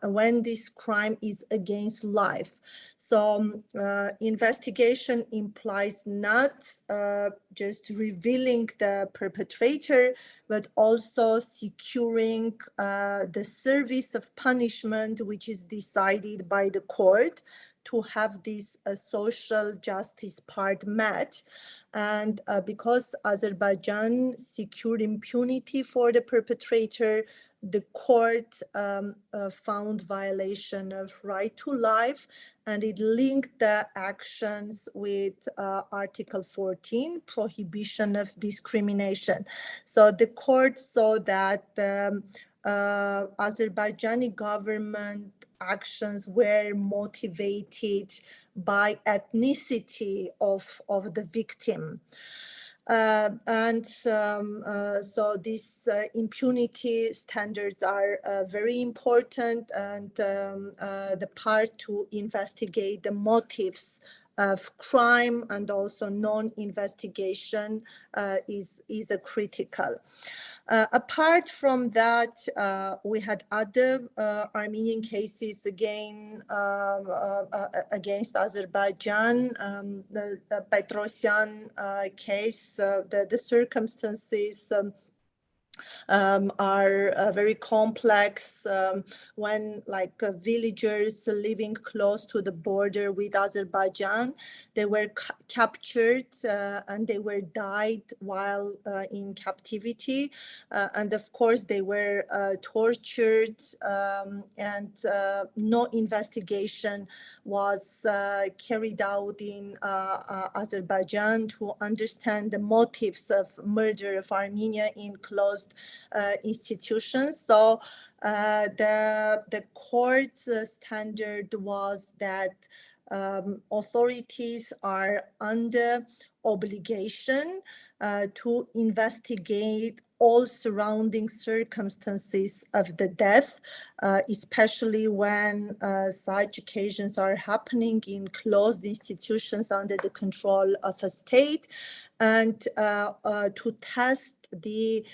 when this crime is against life. So investigation implies not just revealing the perpetrator, but also securing the service of punishment, which is decided by the court, to have this social justice part met. And because Azerbaijan secured impunity for the perpetrator, the court found violation of right to life, and it linked the actions with Article 14, prohibition of discrimination. So the court saw that the Azerbaijani government actions were motivated by ethnicity of the victim. So these impunity standards are very important, and the part to investigate the motives of crime and also non-investigation is a critical. Apart from that, we had other Armenian cases against Azerbaijan. The Petrosyan case, the circumstances are very complex when villagers living close to the border with Azerbaijan, they were captured and they were died while in captivity, and of course they were tortured, and no investigation was carried out in Azerbaijan to understand the motives of murder of Armenia in closed institutions. So the court's standard was that authorities are under obligation to investigate all surrounding circumstances of the death, especially when such occasions are happening in closed institutions under the control of a state, and to test the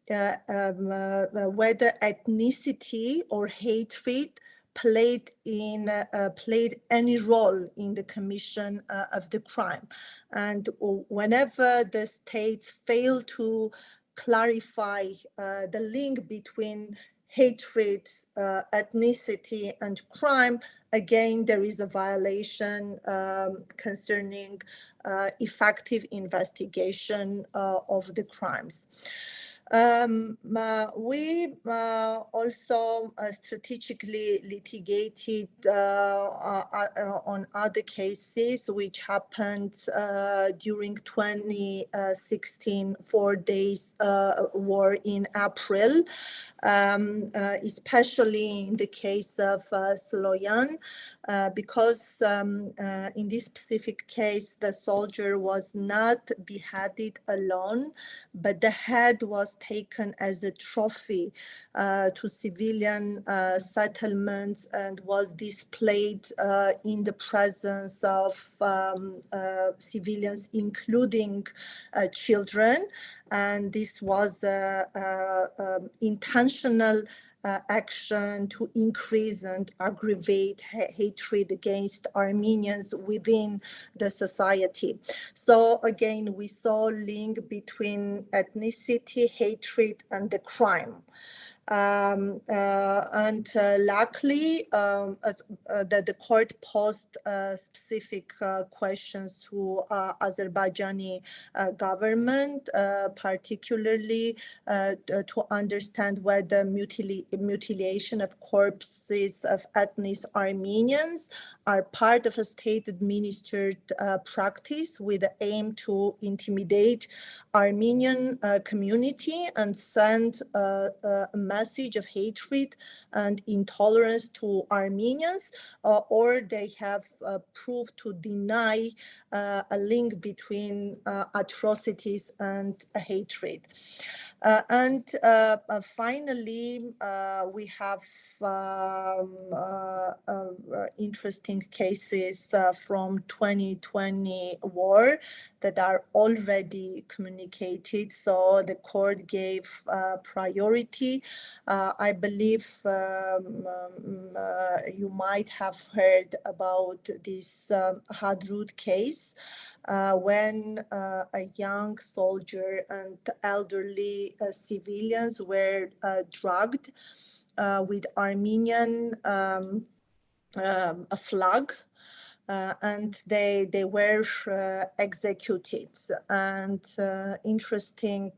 whether ethnicity or hatred played any role in the commission of the crime. And whenever the states fail to clarify the link between hatred, ethnicity, and crime, again, there is a violation concerning effective investigation of the crimes. We also strategically litigated on other cases which happened during 2016 4 days war in April, especially in the case of Sloyan, because in this specific case, the soldier was not beheaded alone, but the head was taken as a trophy to civilian settlements and was displayed in the presence of civilians, including children. And this was intentional action to increase and aggravate hatred against Armenians within the society. So again, we saw link between ethnicity, hatred, and the crime. Luckily, the court posed specific questions to Azerbaijani government, particularly to understand whether mutilation of corpses of ethnic Armenians are part of a state-administered practice with the aim to intimidate Armenian community and send a message of hatred and intolerance to Armenians, or they have proved to deny a link between atrocities and hatred. Finally, we have interesting cases from 2020 war that are already communicated. So the court gave priority. I believe you might have heard about this Hadrut case, when a young soldier and elderly civilians were drugged with Armenian a flag, and they were executed. And interesting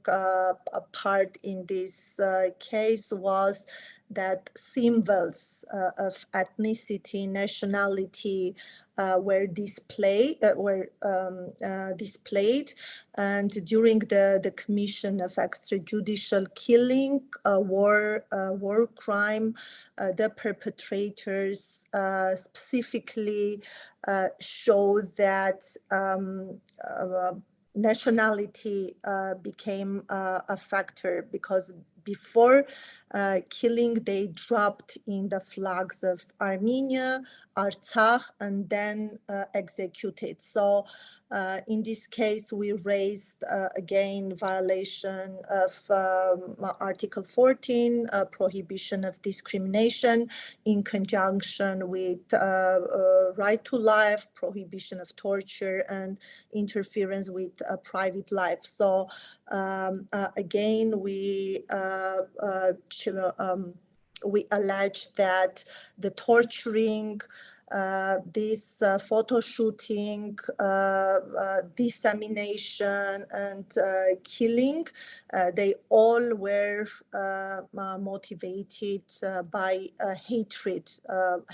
part in this case was that symbols of ethnicity, nationality were displayed, and during the commission of extrajudicial killing, war crime, the perpetrators specifically show that nationality became a factor, because before killing, they dropped in the flags of Armenia, Artsakh, and then executed. So in this case, we raised again violation of Article 14, prohibition of discrimination, in conjunction with right to life, prohibition of torture, and interference with private life. So again, we allege that the torturing, this photo shooting, dissemination, and killing, they all were motivated by hatred,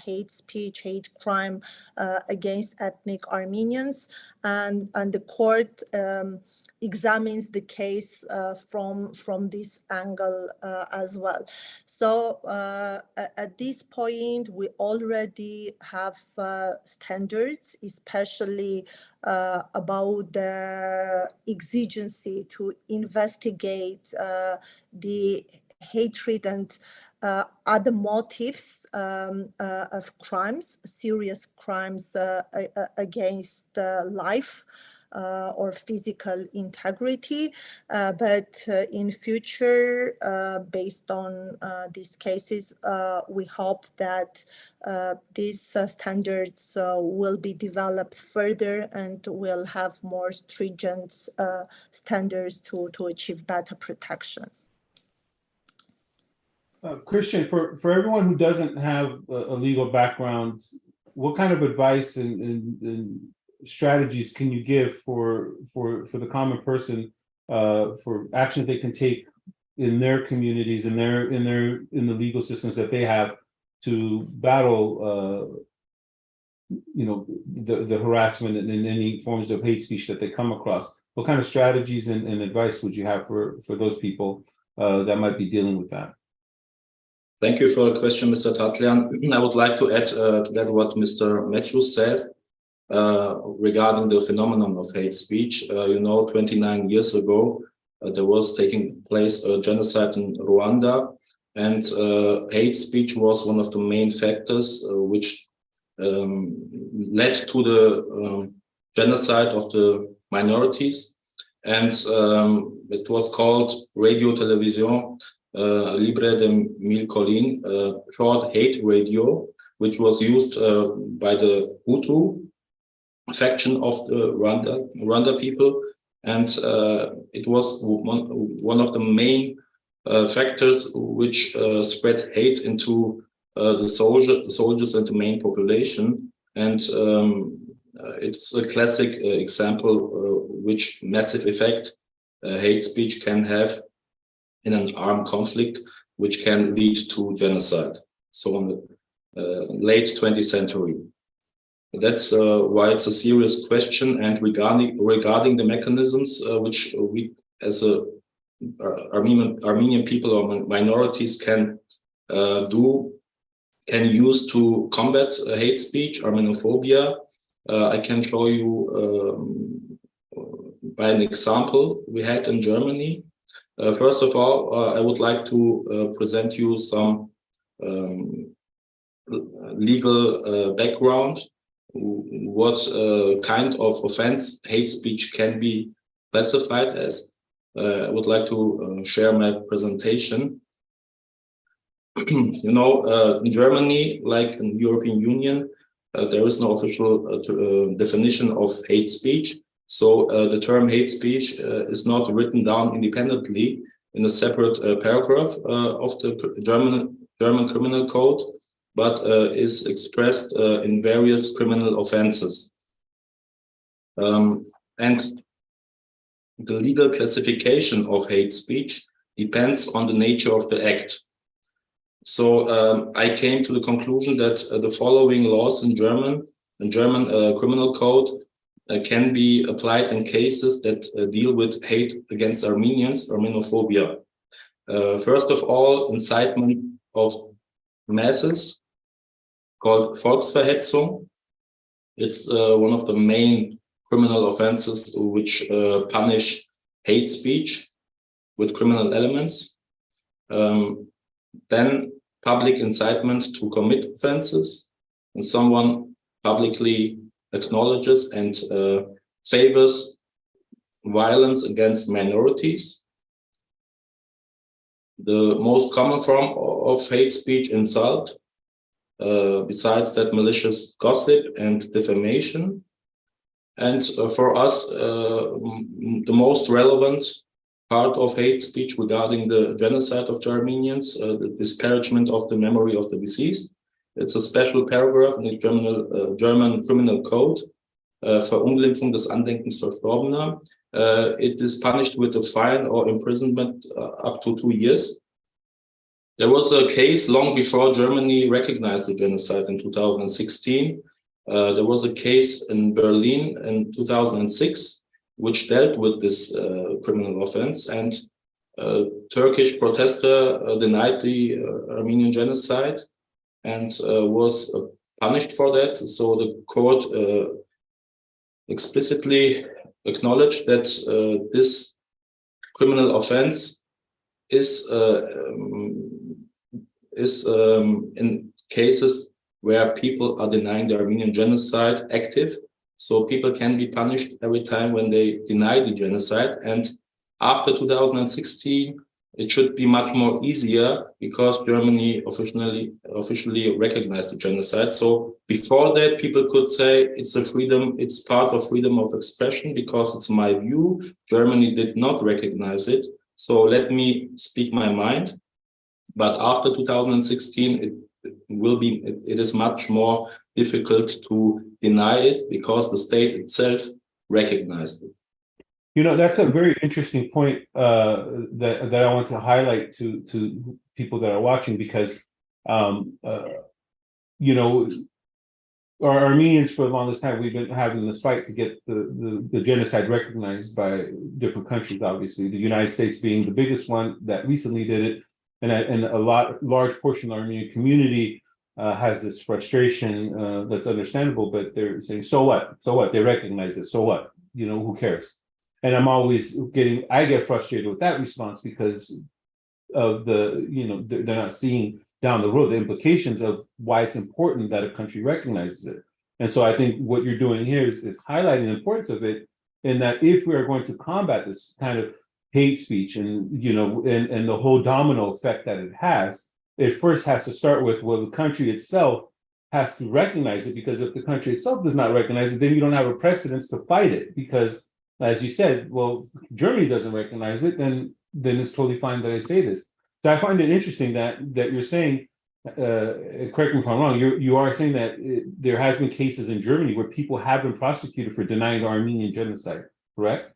hate speech, hate crime against ethnic Armenians, and the court examines the case from this angle as well. So at this point, we already have standards, especially about the exigency to investigate the hatred and other motives of crimes, serious crimes against life or physical integrity, but in future, based on these cases, we hope that these standards will be developed further and will have more stringent standards to achieve better protection. Christian, for everyone who doesn't have a legal background, what kind of advice and strategies can you give for the common person for action they can take in their communities, in the legal systems that they have to battle the harassment and any forms of hate speech that they come across? What kind of strategies and advice would you have for those people that might be dealing with that? Thank you for the question, Mr. Tatlyan. I would like to add to that what Mr. Matthews says regarding the phenomenon of hate speech. 29 years ago, there was taking place a genocide in Rwanda, and hate speech was one of the main factors which led to the genocide of the minorities. And it was called Radio Television Libre de Mille Collines, short hate radio, which was used by the Hutu faction of the Rwanda people, and it was one of the main factors which spread hate into the soldiers and the main population. And it's a classic example which massive effect hate speech can have in an armed conflict, which can lead to genocide. So in the late 20th century. That's why it's a serious question. And regarding the mechanisms which we as a Armenian people or minorities can use to combat hate speech, Armenophobia, I can show you by an example we had in Germany. First of all, I would like to present you some legal background, what kind of offense hate speech can be classified as. I would like to share my presentation. In Germany, like in the European Union, there is no official definition of hate speech. So the term hate speech is not written down independently in a separate paragraph of the German criminal code, but is expressed in various criminal offenses. And the legal classification of hate speech depends on the nature of the act. So I came to the conclusion that the following laws in German criminal code can be applied in cases that deal with hate against Armenians, Armenophobia. First of all, incitement of masses, called Volksverhetzung. It's one of the main criminal offenses which punish hate speech with criminal elements. Then public incitement to commit offenses, and someone publicly acknowledges and favors violence against minorities. The most common form of hate speech, insult, besides that, malicious gossip and defamation. And for us, the most relevant part of hate speech regarding the genocide of the Armenians, the disparagement of the memory of the deceased. It's a special paragraph in the German criminal code, Verunglimpfung des Andenkens Verstorbener. It is punished with a fine or imprisonment up to 2 years. There was a case long before Germany recognized the genocide in 2016. There was a case in Berlin in 2006, which dealt with this criminal offense, and Turkish protester denied the Armenian genocide and was punished for that. So the court explicitly acknowledged that this criminal offense is in cases where people are denying the Armenian genocide active. So people can be punished every time when they deny the genocide. And after 2016, it should be much more easier because Germany officially recognized the genocide. So before that, people could say it's a freedom, it's part of freedom of expression because it's my view. Germany did not recognize it. So let me speak my mind. But after 2016, it is much more difficult to deny it because the state itself recognized it. You know, that's a very interesting point that I want to highlight to people that are watching, because you know, our Armenians for the longest time, we've been having this fight to get the genocide recognized by different countries, obviously, the United States being the biggest one that recently did it. And a large portion of the Armenian community has this frustration that's understandable, but they're saying, so what? So what? They recognize it. So what? You know, who cares? And I'm always I get frustrated with that response because of they're not seeing down the road the implications of why it's important that a country recognizes it. And so I think what you're doing here is highlighting the importance of it, in that if we are going to combat this kind of hate speech and the whole domino effect that it has, it first has to start with, well, the country itself has to recognize it, because if the country itself does not recognize it, then you don't have a precedence to fight it, because as you said, well, Germany doesn't recognize it, then it's totally fine that I say this. So I find it interesting that you're saying, correct me if I'm wrong, you are saying that there has been cases in Germany where people have been prosecuted for denying the Armenian genocide, correct?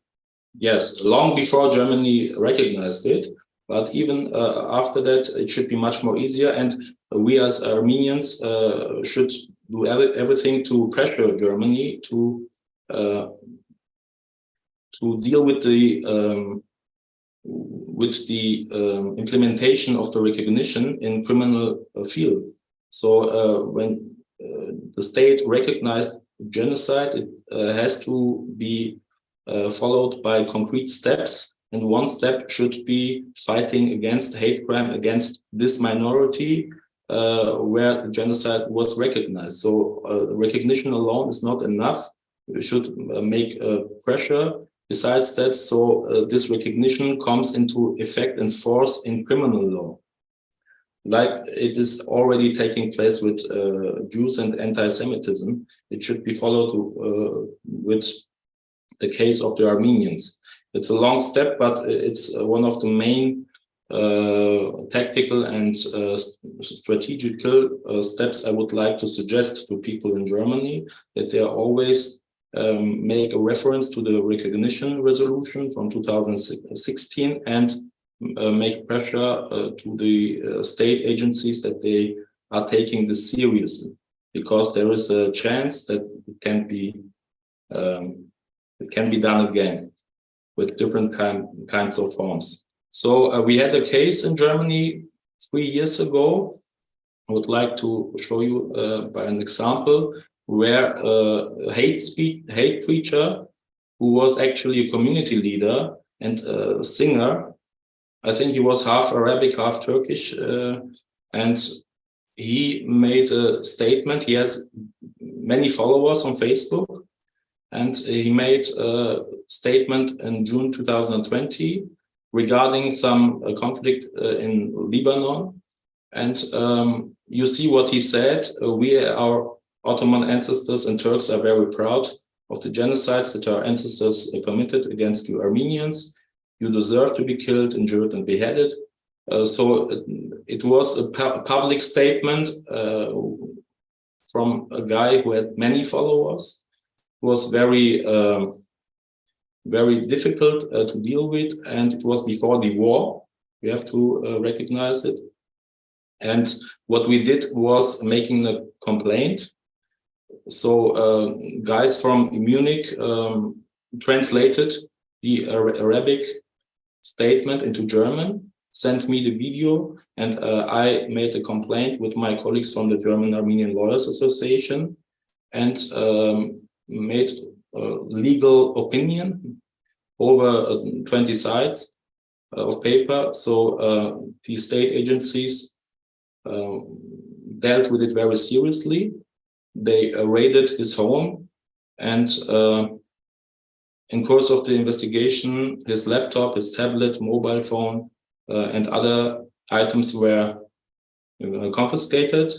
Yes, long before Germany recognized it, but even after that, it should be much more easier. And we as Armenians should do everything to pressure Germany to deal with the implementation of the recognition in criminal field. So when the state recognized genocide, it has to be followed by concrete steps, and one step should be fighting against hate crime against this minority where the genocide was recognized. So recognition alone is not enough. We should make pressure besides that, so this recognition comes into effect and force in criminal law, like it is already taking place with Jews and anti-Semitism. It should be followed with the case of the Armenians. It's a long step, but it's one of the main tactical and strategical steps I would like to suggest to people in Germany, that they always make a reference to the recognition resolution from 2016 and make pressure to the state agencies that they are taking this seriously, because there is a chance that it can be done again with different kinds of forms. So we had a case in Germany 3 years ago. I would like to show you by an example where a hate preacher who was actually a community leader and a singer. I think he was half Arabic, half Turkish, and he made a statement. He has many followers on Facebook, and he made a statement in June 2020 regarding some conflict in Lebanon. And you see what he said. Our Ottoman ancestors and Turks are very proud of the genocides that our ancestors committed against you Armenians. You deserve to be killed, injured, and beheaded. So it was a public statement from a guy who had many followers. It was very, very difficult to deal with, and it was before the war. We have to recognize it. And what we did was making a complaint. So guys from Munich translated the Arabic statement into German, sent me the video, and I made a complaint with my colleagues from the German Armenian Lawyers Association, and made a legal opinion over 20 sides of paper. So the state agencies dealt with it very seriously. They raided his home, and in course of the investigation, his laptop, his tablet, mobile phone, and other items were confiscated.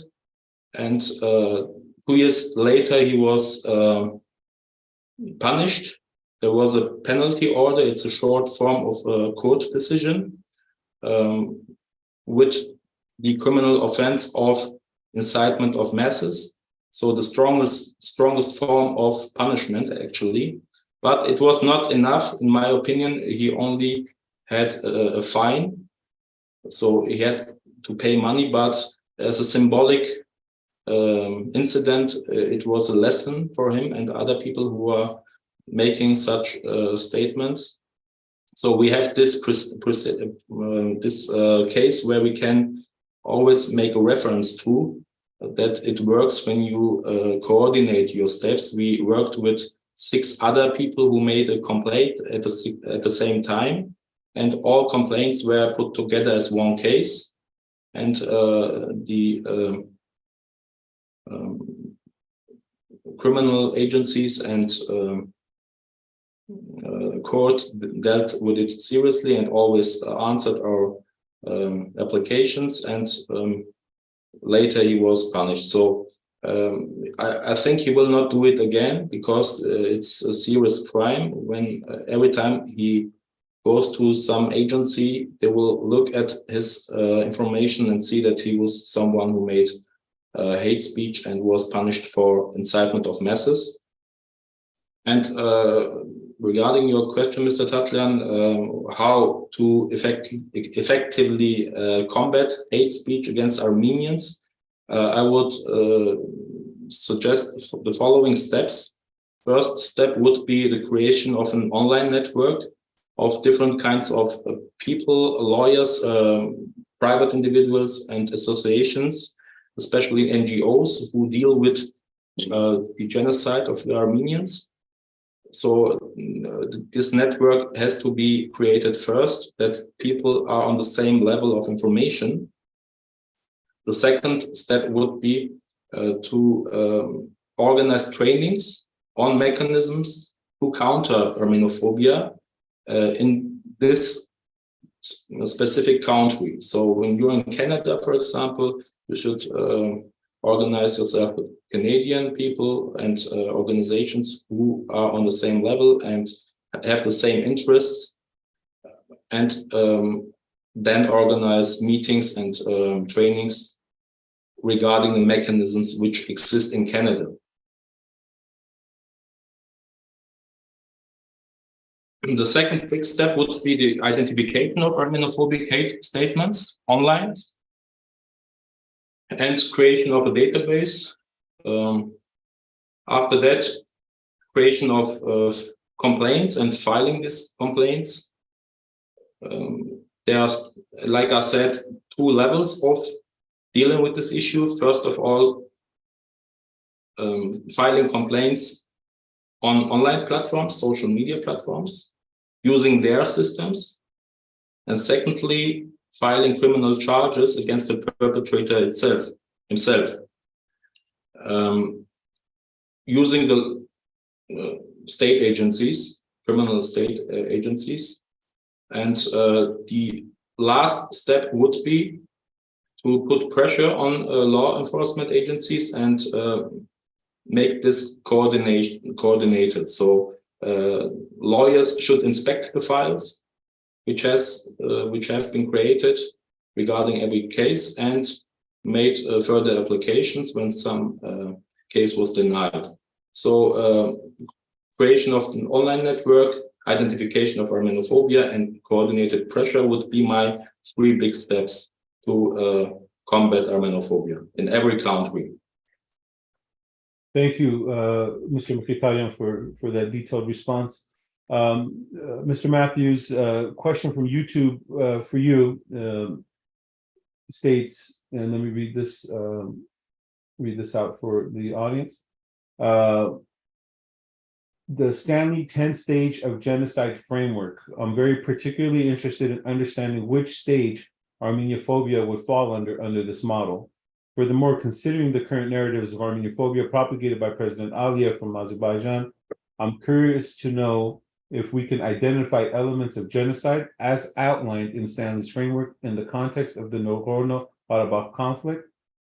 And 2 years later, he was punished. There was a penalty order. It's a short form of a court decision with the criminal offense of incitement of masses. So the strongest form of punishment, actually. But it was not enough, in my opinion. He only had a fine. So he had to pay money, but as a symbolic incident, it was a lesson for him and other people who are making such statements. So we have this case where we can always make a reference to that it works when you coordinate your steps. We worked with 6 other people who made a complaint at the same time, and all complaints were put together as one case. And the criminal agencies and court dealt with it seriously and always answered our applications, and later he was punished. So I think he will not do it again, because it's a serious crime. When every time he goes to some agency, they will look at his information and see that he was someone who made hate speech and was punished for incitement of masses. And regarding your question, Mr. Tatlyan, how to effectively combat hate speech against Armenians, I would suggest the following steps. First step would be the creation of an online network of different kinds of people, lawyers, private individuals, and associations, especially NGOs who deal with the genocide of the Armenians. So this network has to be created first, that people are on the same level of information. The second step would be to organize trainings on mechanisms to counter Armenophobia in this specific country. So when you're in Canada, for example, you should organize yourself with Canadian people and organizations who are on the same level and have the same interests, and then organize meetings and trainings regarding the mechanisms which exist in Canada. The second big step would be the identification of Armenophobic hate statements online and creation of a database. After that, creation of complaints and filing these complaints. There are, like I said, two levels of dealing with this issue. First of all, filing complaints on online platforms, social media platforms, using their systems. And secondly, filing criminal charges against the perpetrator himself. Using the state agencies, criminal state agencies. And the last step would be to put pressure on law enforcement agencies and make this coordinated. So lawyers should inspect the files which have been created regarding every case and made further applications when some case was denied. So creation of an online network, identification of Armenophobia, and coordinated pressure would be my three big steps to combat Armenophobia in every country. Thank you, Mr. Tatlyan, for that detailed response. Mr. Matthews, question from YouTube for you states, and let me read this out for the audience. The Stanley 10-stage of genocide framework. I'm very particularly interested in understanding which stage Armenophobia would fall under this model. Furthermore, considering the current narratives of Armenophobia propagated by President Aliyev from Azerbaijan, I'm curious to know if we can identify elements of genocide as outlined in Stanley's framework in the context of the Nagorno-Karabakh conflict.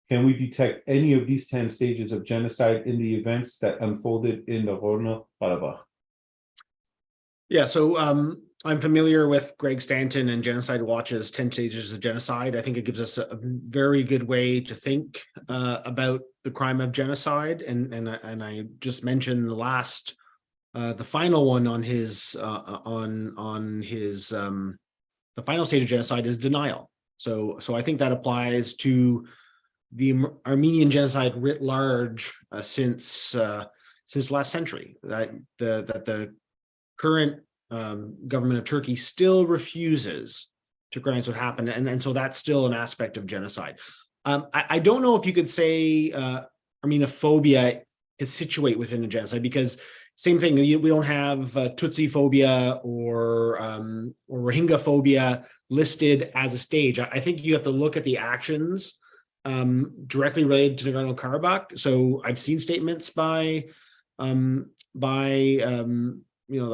Can we detect any of these 10 stages of genocide in the events that unfolded in Nagorno-Karabakh? Yeah, so I'm familiar with Greg Stanton and Genocide Watch's 10 Stages of Genocide. I think it gives us a very good way to think about the crime of genocide. And I just mentioned the final one on his the final stage of genocide is denial. So I think that applies to the Armenian genocide writ large since last century. That the current government of Turkey still refuses to recognize what happened, and so that's still an aspect of genocide. I don't know if you could say Armenophobia is situate within a genocide, because same thing, we don't have Tutsi phobia or Rohingya phobia listed as a stage. I think you have to look at the actions directly related to Nagorno-Karabakh. So I've seen statements by the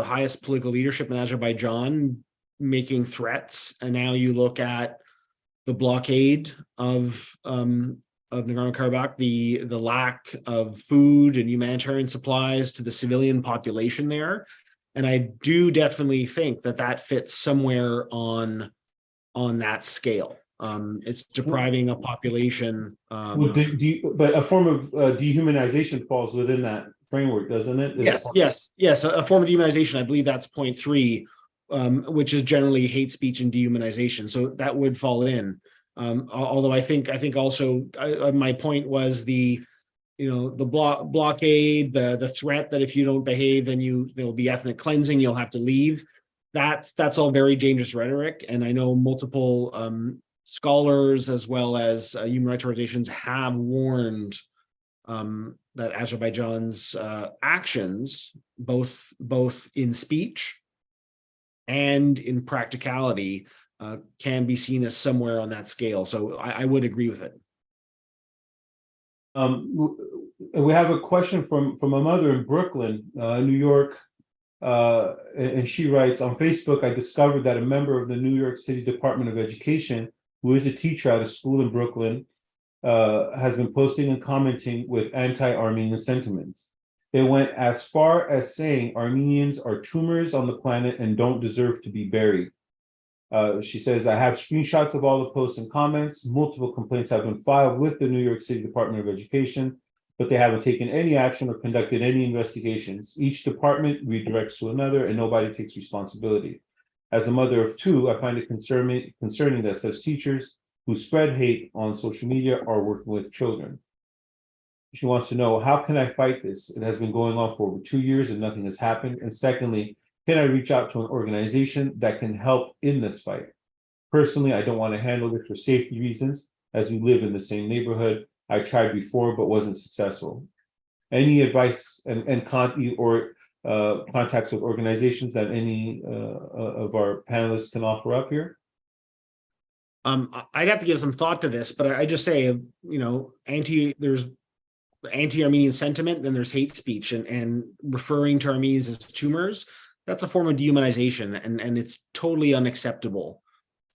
highest political leadership in Azerbaijan making threats, and now you look at the blockade of Nagorno-Karabakh, the lack of food and humanitarian supplies to the civilian population there, and I do definitely think that fits somewhere on that scale. It's depriving a population. But a form of dehumanization falls within that framework, doesn't it? Yes. A form of dehumanization. I believe that's point 3, which is generally hate speech and dehumanization. So that would fall in. Although I think also my point was the blockade, the threat that if you don't behave, then there'll be ethnic cleansing. You'll have to leave. That's all very dangerous rhetoric, and I know multiple scholars as well as human rights organizations have warned that Azerbaijan's actions, both in speech and in practicality, can be seen as somewhere on that scale. So I would agree with it. We have a question from a mother in Brooklyn, New York, and she writes, on Facebook, I discovered that a member of the New York City Department of Education, who is a teacher at a school in Brooklyn, has been posting and commenting with anti-Armenian sentiments. They went as far as saying Armenians are tumors on the planet and don't deserve to be buried. She says, I have screenshots of all the posts and comments. Multiple complaints have been filed with the New York City Department of Education. but they haven't taken any action or conducted any investigations. Each department redirects to another and nobody takes responsibility. As a mother of two, I find it concerning that such teachers who spread hate on social media are working with children. She wants to know, how can I fight this? It has been going on for over 2 years and nothing has happened. And secondly, can I reach out to an organization that can help in this fight? Personally, I don't want to handle it for safety reasons, as we live in the same neighborhood. I tried before, but wasn't successful. Any advice and contacts with organizations that any of our panelists can offer up here? I'd have to give some thought to this, but I just say, there's anti-Armenian sentiment, then there's hate speech, and referring to Armenians as tumors. That's a form of dehumanization, and it's totally unacceptable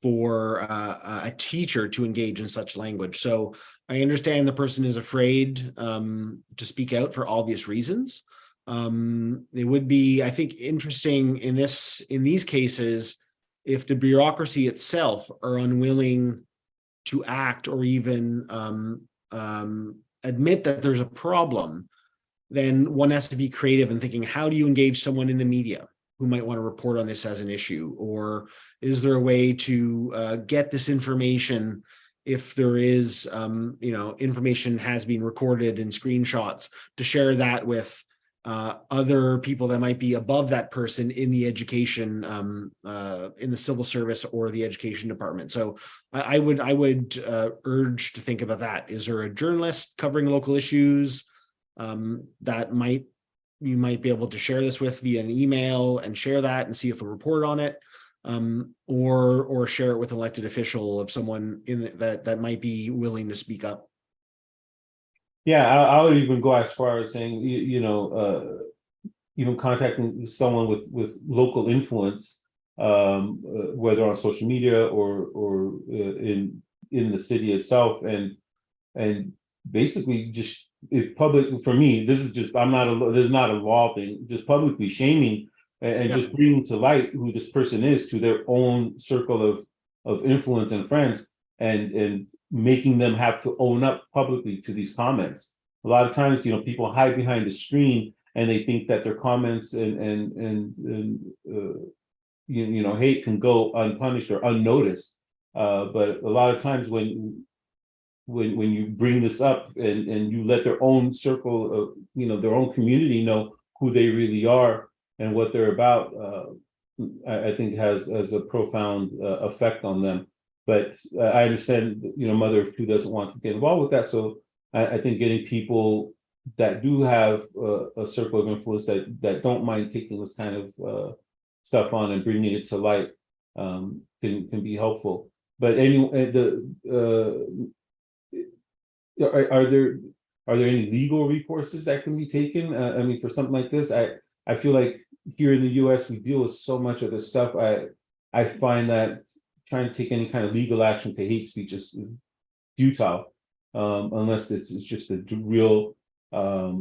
for a teacher to engage in such language. So I understand the person is afraid to speak out for obvious reasons. It would be, I think, interesting in these cases if the bureaucracy itself are unwilling to act or even admit that there's a problem. Then one has to be creative in thinking, how do you engage someone in the media who might want to report on this as an issue? Or is there a way to get this information if there is, information has been recorded in screenshots, to share that with other people that might be above that person in the education, in the civil service or the education department. So I would urge to think about that. Is there a journalist covering local issues that you might be able to share this with via an email and share that and see if they'll report on it, or share it with an elected official of someone that might be willing to speak up? Yeah, I would even go as far as saying, even contacting someone with local influence, whether on social media or in the city itself, and basically just, if public, for me, this is just, there's not a law thing, just publicly shaming and just bringing to light who this person is to their own circle of influence and friends, and making them have to own up publicly to these comments. A lot of times, people hide behind a screen and they think that their comments and hate can go unpunished or unnoticed. But a lot of times when you bring this up and you let their own circle of, their own community know who they really are and what they're about, I think has a profound effect on them. But I understand, mother of two doesn't want to get involved with that. So I think getting people that do have a circle of influence that don't mind taking this kind of stuff on and bringing it to light can be helpful. But anyway, are there any legal recourses that can be taken? I mean, for something like this, I feel like here in the U.S. we deal with so much of this stuff. I find that trying to take any kind of legal action to hate speech is futile, unless it's just a real, a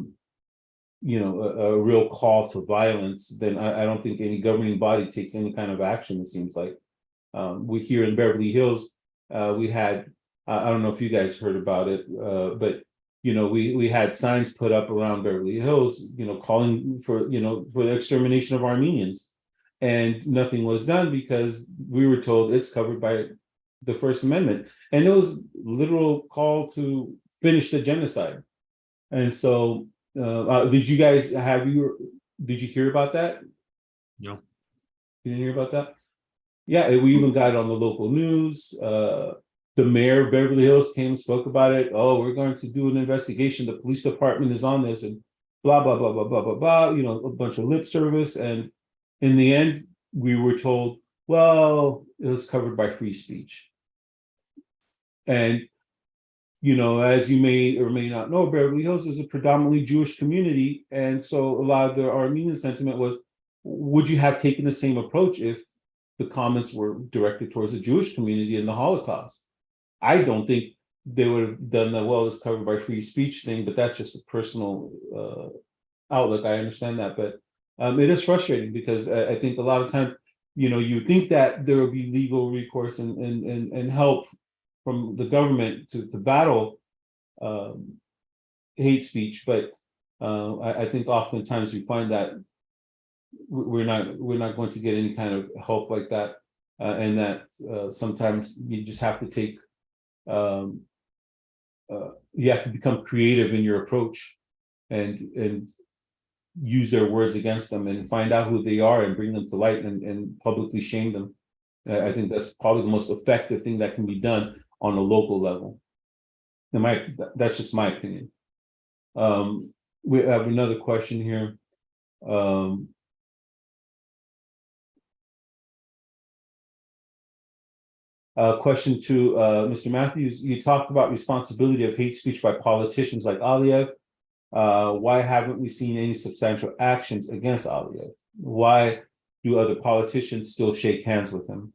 real call to violence. Then I don't think any governing body takes any kind of action. It seems like we here in Beverly Hills, we had, I don't know if you guys heard about it, but we had signs put up around Beverly Hills, calling for for the extermination of Armenians. And nothing was done because we were told it's covered by the First Amendment. And it was literal call to finish the genocide. And so did you hear about that? No. You didn't hear about that? Yeah, we even got it on the local news. The mayor of Beverly Hills came and spoke about it. Oh, we're going to do an investigation. The police department is on this, and blah, blah, blah, blah, blah, blah, blah, a bunch of lip service. And in the end, we were told, well, it was covered by free speech. And, as you may or may not know, Beverly Hills is a predominantly Jewish community. And so a lot of the Armenian sentiment was, would you have taken the same approach if the comments were directed towards the Jewish community in the Holocaust? I don't think they would have done that. Well, it's covered by free speech thing, but that's just a personal outlook. I understand that, but it is frustrating because I think a lot of times, you think that there will be legal recourse and help from the government to battle hate speech, but I think oftentimes we find that we're not going to get any kind of help like that, and that sometimes you just have to take you have to become creative in your approach and use their words against them and find out who they are and bring them to light and publicly shame them. I think that's probably the most effective thing that can be done on a local level. That's just my opinion. We have another question here. Question to Mr. Matthews. You talked about responsibility of hate speech by politicians like Aliyev. Why haven't we seen any substantial actions against Aliyev? Why do other politicians still shake hands with him?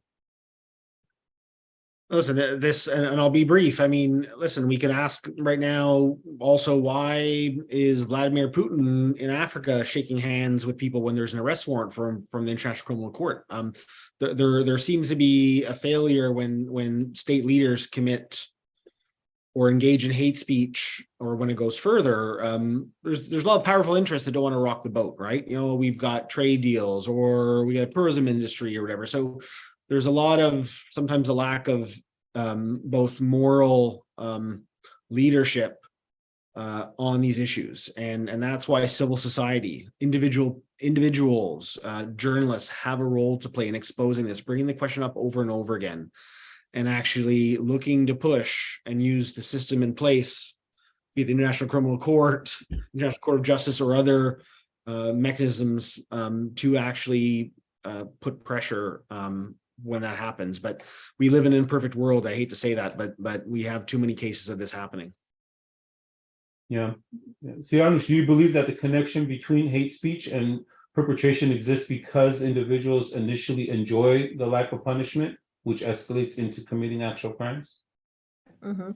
Listen, and I'll be brief. I mean, listen, we can ask right now also, why is Vladimir Putin in Africa shaking hands with people when there's an arrest warrant from the International Criminal Court? There seems to be a failure when state leaders commit or engage in hate speech, or when it goes further. There's a lot of powerful interests that don't want to rock the boat, right? You know, we've got trade deals, or we got tourism industry or whatever. So there's a lot of, sometimes a lack of both moral leadership on these issues, and that's why civil society, individuals, journalists have a role to play in exposing this, bringing the question up over and over again, and actually looking to push and use the system in place, be it the International Criminal Court, International Court of Justice, or other mechanisms to actually put pressure when that happens. But we live in an imperfect world. I hate to say that, but we have too many cases of this happening. Yeah. Siranush, do you believe that the connection between hate speech and perpetration exists because individuals initially enjoy the lack of punishment, which escalates into committing actual crimes? Mm-hmm.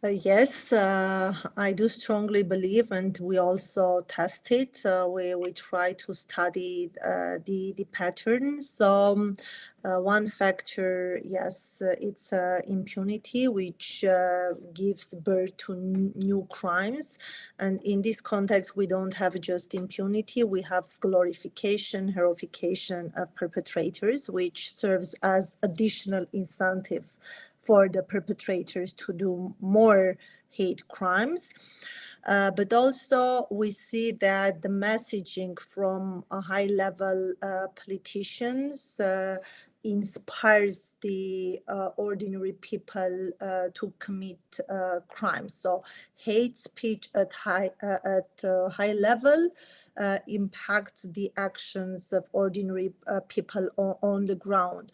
Yes, I do strongly believe, and we also test it. We try to study the patterns. So one factor, yes, it's impunity, which gives birth to new crimes. And in this context, we don't have just impunity, we have glorification, heroification of perpetrators, which serves as additional incentive for the perpetrators to do more hate crimes. But also we see that the messaging from a high-level politicians inspires the ordinary people to commit crimes. So hate speech at high level impacts the actions of ordinary people on the ground.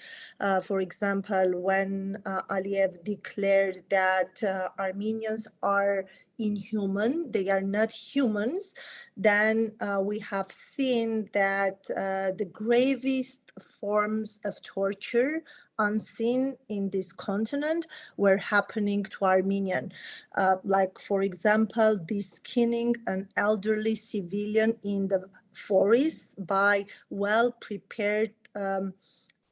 For example, when Aliyev declared that Armenians are inhuman, they are not humans, then we have seen that the gravest forms of torture unseen in this continent were happening to Armenian. Like, for example, the skinning an elderly civilian in the forest by well-prepared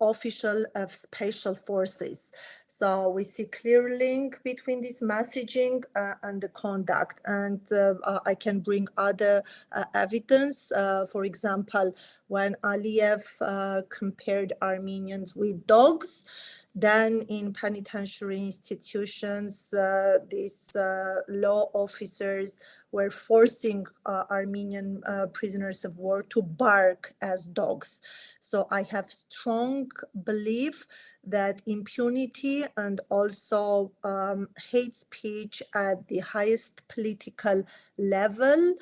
official of special forces. So we see clear link between this messaging and the conduct. And I can bring other evidence. For example, when Aliyev compared Armenians with dogs, then in penitentiary institutions, these law officers were forcing Armenian prisoners of war to bark as dogs. So I have strong belief that impunity and also hate speech at the highest political level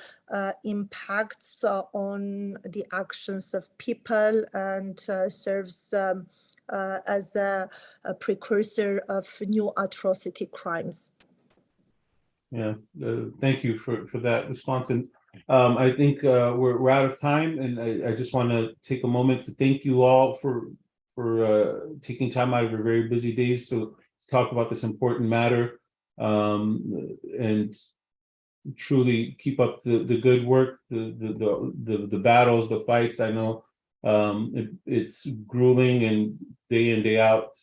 impacts on the actions of people and serves as a precursor of new atrocity crimes. Yeah, thank you for that response. And I think we're out of time, and I just want to take a moment to thank you all for taking time out of your very busy days to talk about this important matter, and truly keep up the good work, the battles, the fights. I know it's grueling, and day in, day out,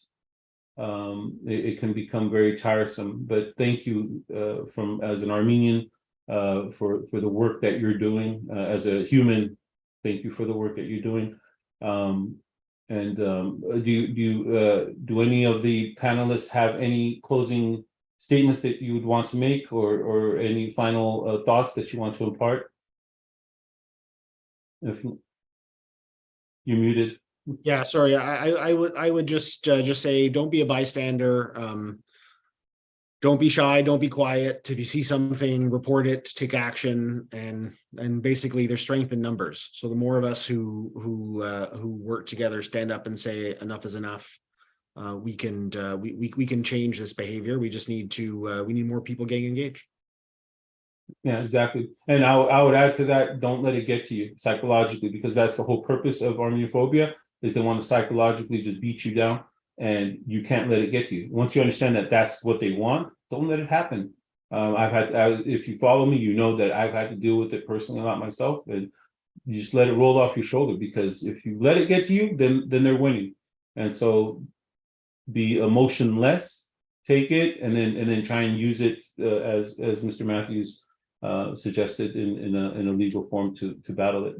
it can become very tiresome. But thank you as an Armenian for the work that you're doing as a human. Thank you for the work that you're doing. Do any of the panelists have any closing statements that you would want to make, or any final thoughts that you want to impart? If you're muted. Yeah, sorry. I would just say, don't be a bystander. Don't be shy. Don't be quiet. If you see something, report it. Take action. And basically, there's strength in numbers. So the more of us who work together, stand up and say enough is enough, we can change this behavior. We just need to we need more people getting engaged. Yeah, exactly. And I would add to that, don't let it get to you psychologically, because that's the whole purpose of Armenophobia, is they want to psychologically just beat you down, and you can't let it get to you. Once you understand that that's what they want, don't let it happen. If you follow me, you know that I've had to deal with it personally a lot myself, and you just let it roll off your shoulder, because if you let it get to you, then they're winning. And so be emotionless, take it, and then try and use it as Mr. Matthews suggested in a legal form to battle it.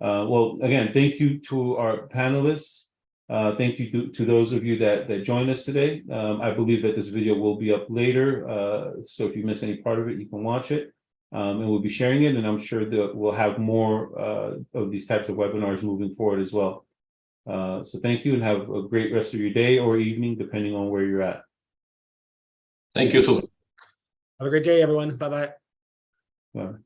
Well, again, thank you to our panelists. Thank you to those of you that joined us today. I believe that this video will be up later, so if you miss any part of it, you can watch it, and we'll be sharing it, and I'm sure that we'll have more of these types of webinars moving forward as well. So thank you, and have a great rest of your day or evening, depending on where you're at. Thank you too. Have a great day, everyone. Bye-bye. Bye.